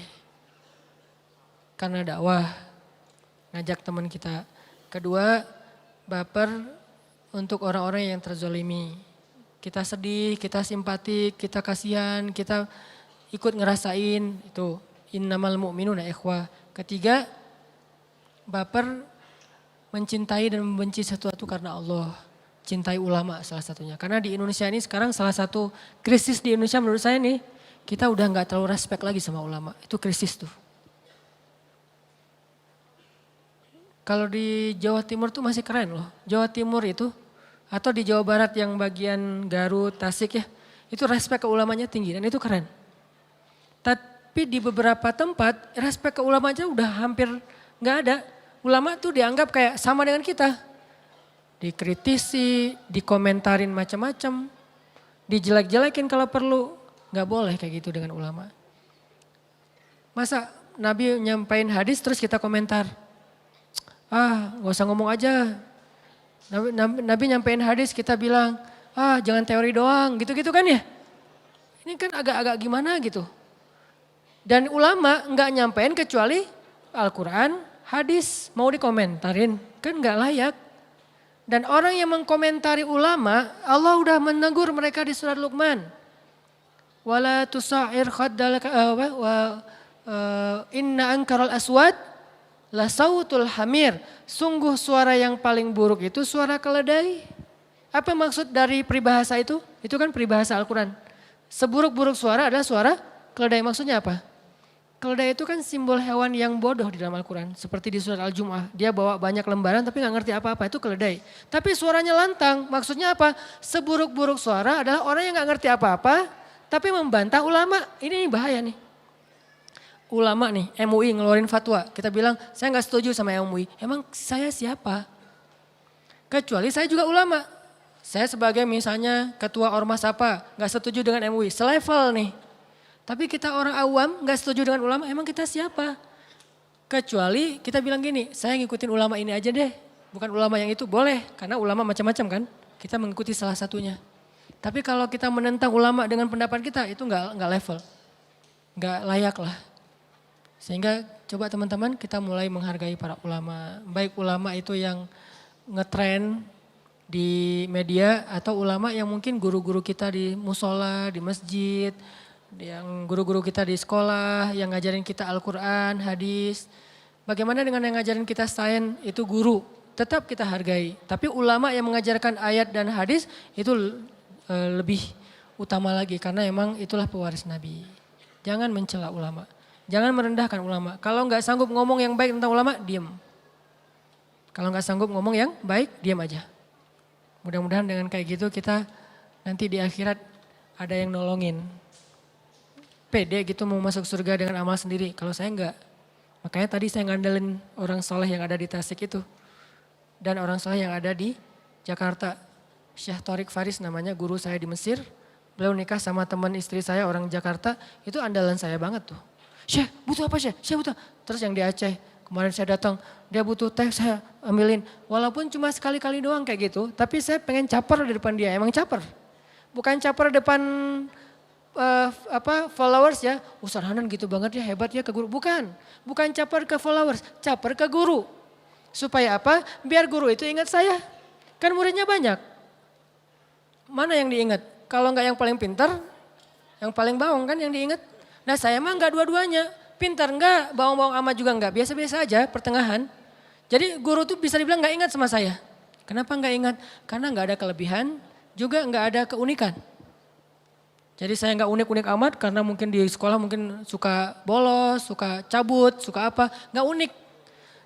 Karena dakwah, ngajak teman kita. 2, baper untuk orang-orang yang terzolimi. Kita sedih, kita simpatik, kita kasihan, kita ikut ngerasain itu. Innamal mu'minuna ikhwah. 3, baper mencintai dan membenci sesuatu karena Allah. Cintai ulama salah satunya. Karena di Indonesia ini sekarang salah satu krisis di Indonesia menurut saya nih. Kita udah gak terlalu respect lagi sama ulama. Itu krisis tuh. Kalau di Jawa Timur tuh masih keren loh. Jawa Timur itu atau di Jawa Barat yang bagian Garut, Tasik ya. Itu respect ke ulamanya tinggi dan itu keren. Tapi di beberapa tempat respect ke ulamanya udah hampir gak ada. Ulama tuh dianggap kayak sama dengan kita. Dikritisi, dikomentarin macam-macam, dijelek-jelekin kalau perlu. Gak boleh kayak gitu dengan ulama. Masa Nabi nyampain hadis terus kita komentar. Gak usah ngomong aja. Nabi nyampein hadis kita bilang, jangan teori doang gitu-gitu kan ya. Ini kan agak-agak gimana gitu. Dan ulama gak nyampein kecuali Al-Quran, hadis mau dikomentarin, kan gak layak. Dan orang yang mengkomentari ulama, Allah udah menegur mereka di surat Luqman. Wala tusa'ir khaddalaka inna ankaral aswad la sautul hamir. Sungguh suara yang paling buruk itu suara keledai. Apa maksud dari peribahasa itu? Itu kan peribahasa Al-Quran. Seburuk-buruk suara adalah suara keledai. Maksudnya apa? Keledai itu kan simbol hewan yang bodoh di dalam Al-Quran. Seperti di surat Al-Jum'ah. Dia bawa banyak lembaran tapi gak ngerti apa-apa. Itu keledai. Tapi suaranya lantang. Maksudnya apa? Seburuk-buruk suara adalah orang yang gak ngerti apa-apa. Tapi membantah ulama. Ini bahaya nih. Ulama nih, MUI ngeluarin fatwa. Kita bilang saya gak setuju sama MUI. Emang saya siapa? Kecuali saya juga ulama. Saya sebagai misalnya ketua ormas apa. Gak setuju dengan MUI. Selevel nih. Tapi kita orang awam gak setuju dengan ulama, emang kita siapa? Kecuali kita bilang gini, saya ngikutin ulama ini aja deh. Bukan ulama yang itu, boleh. Karena ulama macam-macam kan. Kita mengikuti salah satunya. Tapi kalau kita menentang ulama dengan pendapat kita, itu gak level. Gak layak lah. Sehingga coba teman-teman kita mulai menghargai para ulama. Baik ulama itu yang ngetrend di media atau ulama yang mungkin guru-guru kita di musola, di masjid, yang guru-guru kita di sekolah, yang ngajarin kita Al-Quran, hadis. Bagaimana dengan yang ngajarin kita sains, itu guru. Tetap kita hargai. Tapi ulama yang mengajarkan ayat dan hadis itu lebih utama lagi. Karena emang itulah pewaris Nabi. Jangan mencela ulama. Jangan merendahkan ulama. Kalau nggak sanggup ngomong yang baik tentang ulama, diam. Kalau nggak sanggup ngomong yang baik, diam aja. Mudah-mudahan dengan kayak gitu kita nanti di akhirat ada yang nolongin. Pede gitu mau masuk surga dengan amal sendiri. Kalau saya enggak. Makanya tadi saya ngandelin orang soleh yang ada di Tasik itu. dan orang soleh yang ada di Jakarta. Syekh Thorik Faris namanya, guru saya di Mesir. Beliau nikah sama teman istri saya orang Jakarta, itu andalan saya banget tuh. Syekh butuh apa Syekh? Syekh butuh. Terus yang di Aceh, kemarin saya datang, dia butuh teh saya ambilin. Walaupun cuma sekali-kali doang kayak gitu, tapi saya pengen caper di depan dia, emang caper. Bukan caper depan followers ya, Ustaz Hanan gitu banget ya, hebat ya ke guru. Bukan caper ke followers, caper ke guru. Supaya apa? Biar guru itu ingat saya. Kan muridnya banyak. Mana yang diingat? Kalau enggak yang paling pintar, yang paling bawang kan yang diingat. Nah saya mah enggak dua-duanya. Pintar enggak, bawang-bawang amat juga enggak. Biasa-biasa aja pertengahan. Jadi guru tuh bisa dibilang enggak ingat sama saya. Kenapa enggak ingat? Karena enggak ada kelebihan, juga enggak ada keunikan. Jadi saya nggak unik-unik amat karena mungkin di sekolah mungkin suka bolos, suka cabut, suka apa. Nggak unik.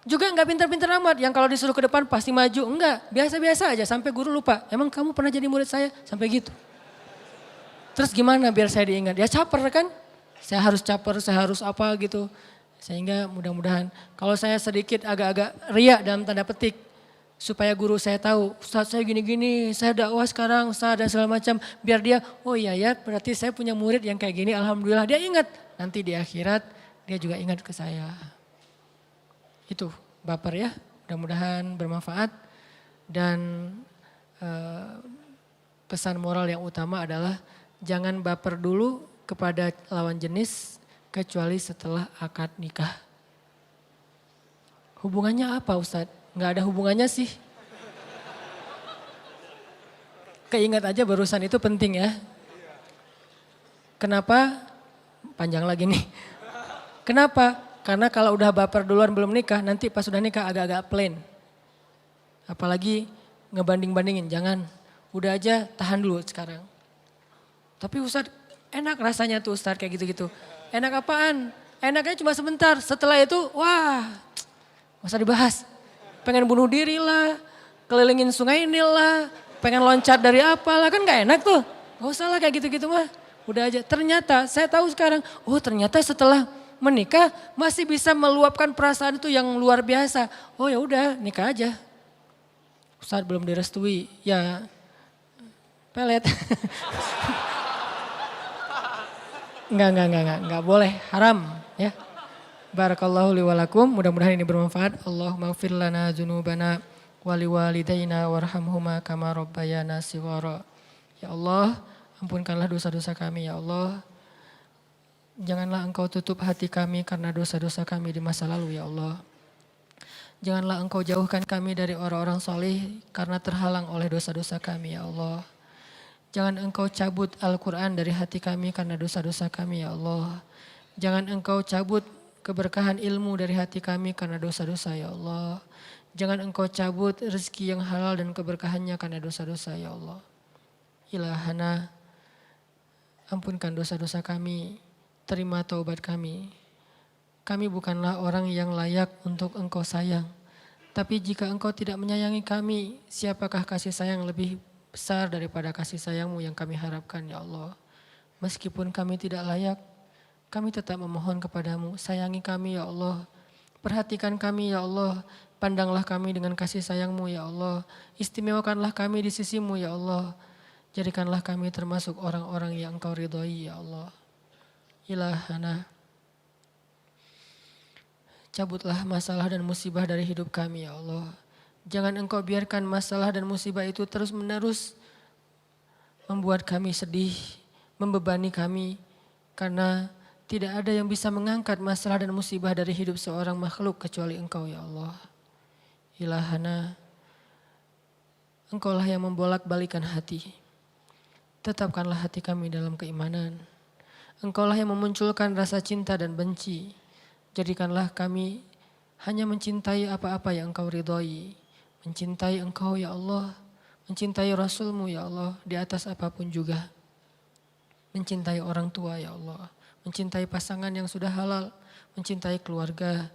Juga nggak pintar-pintar amat yang kalau disuruh ke depan pasti maju. Enggak, biasa-biasa aja sampai guru lupa. Emang kamu pernah jadi murid saya? Sampai gitu. Terus gimana biar saya diingat? Ya caper kan. Saya harus caper, saya harus apa gitu. Sehingga mudah-mudahan kalau saya sedikit agak-agak riak dalam tanda petik. Supaya guru saya tahu, Ustaz saya gini-gini, saya dakwah sekarang, Ustaz dan segala macam. Biar dia, oh iya ya berarti saya punya murid yang kayak gini, alhamdulillah dia ingat. Nanti di akhirat dia juga ingat ke saya. Itu baper ya, mudah-mudahan bermanfaat. Dan pesan moral yang utama adalah jangan baper dulu kepada lawan jenis kecuali setelah akad nikah. Hubungannya apa Ustaz? Nggak ada hubungannya sih. Keingat aja barusan itu penting ya. Kenapa? Panjang lagi nih. Kenapa? Karena kalau udah baper duluan belum nikah, nanti pas udah nikah agak-agak plain. Apalagi ngebanding-bandingin, jangan. Udah aja tahan dulu sekarang. Tapi Ustadz enak rasanya tuh Ustadz kayak gitu-gitu. Enak apaan? Enaknya cuma sebentar, setelah itu wah masa dibahas. Pengen bunuh diri lah, kelilingin sungai Nil lah, pengen loncat dari apa lah, kan gak enak tuh. Gak usah lah kayak gitu-gitu mah. Udah aja, ternyata saya tahu sekarang, oh ternyata setelah menikah masih bisa meluapkan perasaan itu yang luar biasa. Oh ya udah nikah aja. Ustaz belum direstui, ya pelet. Enggak boleh, haram ya. Barakallahu li walakum, mudah-mudahan ini bermanfaat. Allahumma ighfir lana dzunubana wa liwalidayna warhamhuma kama rabbayana shighara. Ya Allah, ampunkanlah dosa-dosa kami ya Allah. Janganlah Engkau tutup hati kami karena dosa-dosa kami di masa lalu ya Allah. Janganlah Engkau jauhkan kami dari orang-orang soleh karena terhalang oleh dosa-dosa kami ya Allah. Jangan Engkau cabut Al-Quran dari hati kami karena dosa-dosa kami ya Allah. Jangan Engkau cabut keberkahan ilmu dari hati kami karena dosa-dosa ya Allah. Jangan Engkau cabut rezeki yang halal dan keberkahannya karena dosa-dosa ya Allah. Ilahana, ampunkan dosa-dosa kami, terima taubat kami. Kami bukanlah orang yang layak untuk Engkau sayang. Tapi jika Engkau tidak menyayangi kami, siapakah kasih sayang lebih besar daripada kasih sayang-Mu yang kami harapkan ya Allah. Meskipun kami tidak layak, kami tetap memohon kepadamu, sayangi kami ya Allah. Perhatikan kami ya Allah, pandanglah kami dengan kasih sayang-Mu ya Allah. Istimewakanlah kami di sisi-Mu ya Allah. Jadikanlah kami termasuk orang-orang yang Engkau ridhoi ya Allah. Ilahana, cabutlah masalah dan musibah dari hidup kami ya Allah. Jangan Engkau biarkan masalah dan musibah itu terus menerus membuat kami sedih, membebani kami. Karena tidak ada yang bisa mengangkat masalah dan musibah dari hidup seorang makhluk kecuali Engkau ya Allah. Ilahana, Engkaulah yang membolak-balikan hati. Tetapkanlah hati kami dalam keimanan. Engkaulah yang memunculkan rasa cinta dan benci. Jadikanlah kami hanya mencintai apa-apa yang Engkau ridhoi. Mencintai Engkau ya Allah. Mencintai Rasul-Mu ya Allah di atas apapun juga. Mencintai orang tua ya Allah. Mencintai pasangan yang sudah halal, mencintai keluarga,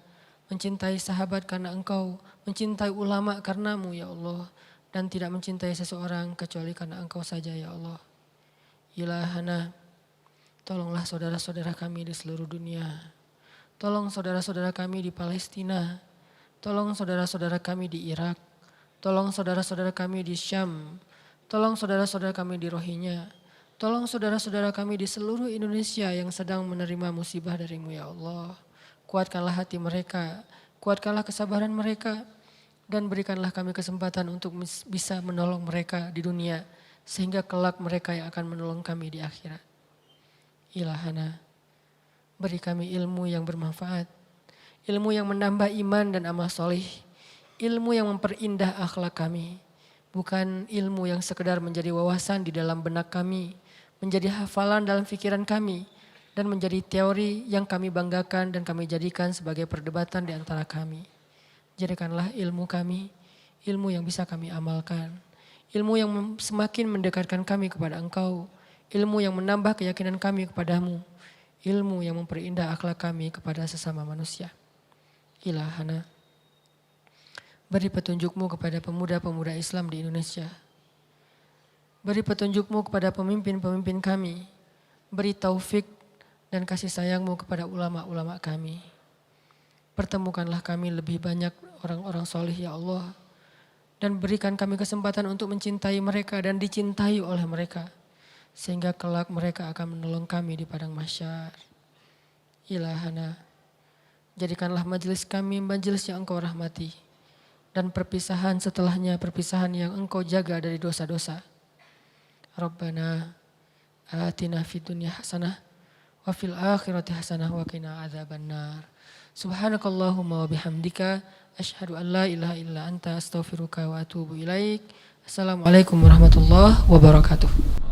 mencintai sahabat karena Engkau, mencintai ulama karenamu ya Allah, dan tidak mencintai seseorang kecuali karena Engkau saja ya Allah. Ilahana, tolonglah saudara-saudara kami di seluruh dunia. Tolong saudara-saudara kami di Palestina, tolong saudara-saudara kami di Irak, Tolong saudara-saudara kami di Syam. Tolong saudara-saudara kami di Rohingya. Tolong saudara-saudara kami di seluruh Indonesia yang sedang menerima musibah dari-Mu ya Allah. Kuatkanlah hati mereka, kuatkanlah kesabaran mereka, dan berikanlah kami kesempatan untuk bisa menolong mereka di dunia, sehingga kelak mereka yang akan menolong kami di akhirat. Ilahana, beri kami ilmu yang bermanfaat, ilmu yang menambah iman dan amal solih, ilmu yang memperindah akhlak kami, bukan ilmu yang sekedar menjadi wawasan di dalam benak kami, menjadi hafalan dalam pikiran kami, dan menjadi teori yang kami banggakan dan kami jadikan sebagai perdebatan di antara kami. Jadikanlah ilmu kami, ilmu yang bisa kami amalkan, ilmu yang semakin mendekatkan kami kepada Engkau, ilmu yang menambah keyakinan kami kepadamu, ilmu yang memperindah akhlak kami kepada sesama manusia. Ilahana, beri petunjuk-Mu kepada pemuda-pemuda Islam di Indonesia. Beri petunjuk-Mu kepada pemimpin-pemimpin kami. Beri taufik dan kasih sayang-Mu kepada ulama-ulama kami. Pertemukanlah kami lebih banyak orang-orang soleh ya Allah. Dan berikan kami kesempatan untuk mencintai mereka dan dicintai oleh mereka. Sehingga kelak mereka akan menolong kami di padang mahsyar. Ilahana, jadikanlah majelis kami majelis yang Engkau rahmati. Dan perpisahan setelahnya perpisahan yang Engkau jaga dari dosa-dosa. Rabbana atina fid dunya hasanah wa fil akhirati hasanah wa qina adzabannar. Subhanakallahumma wa bihamdika asyhadu an la ilaha illa anta astaghfiruka wa atubu ilaik. Assalamualaikum warahmatullahi wabarakatuh.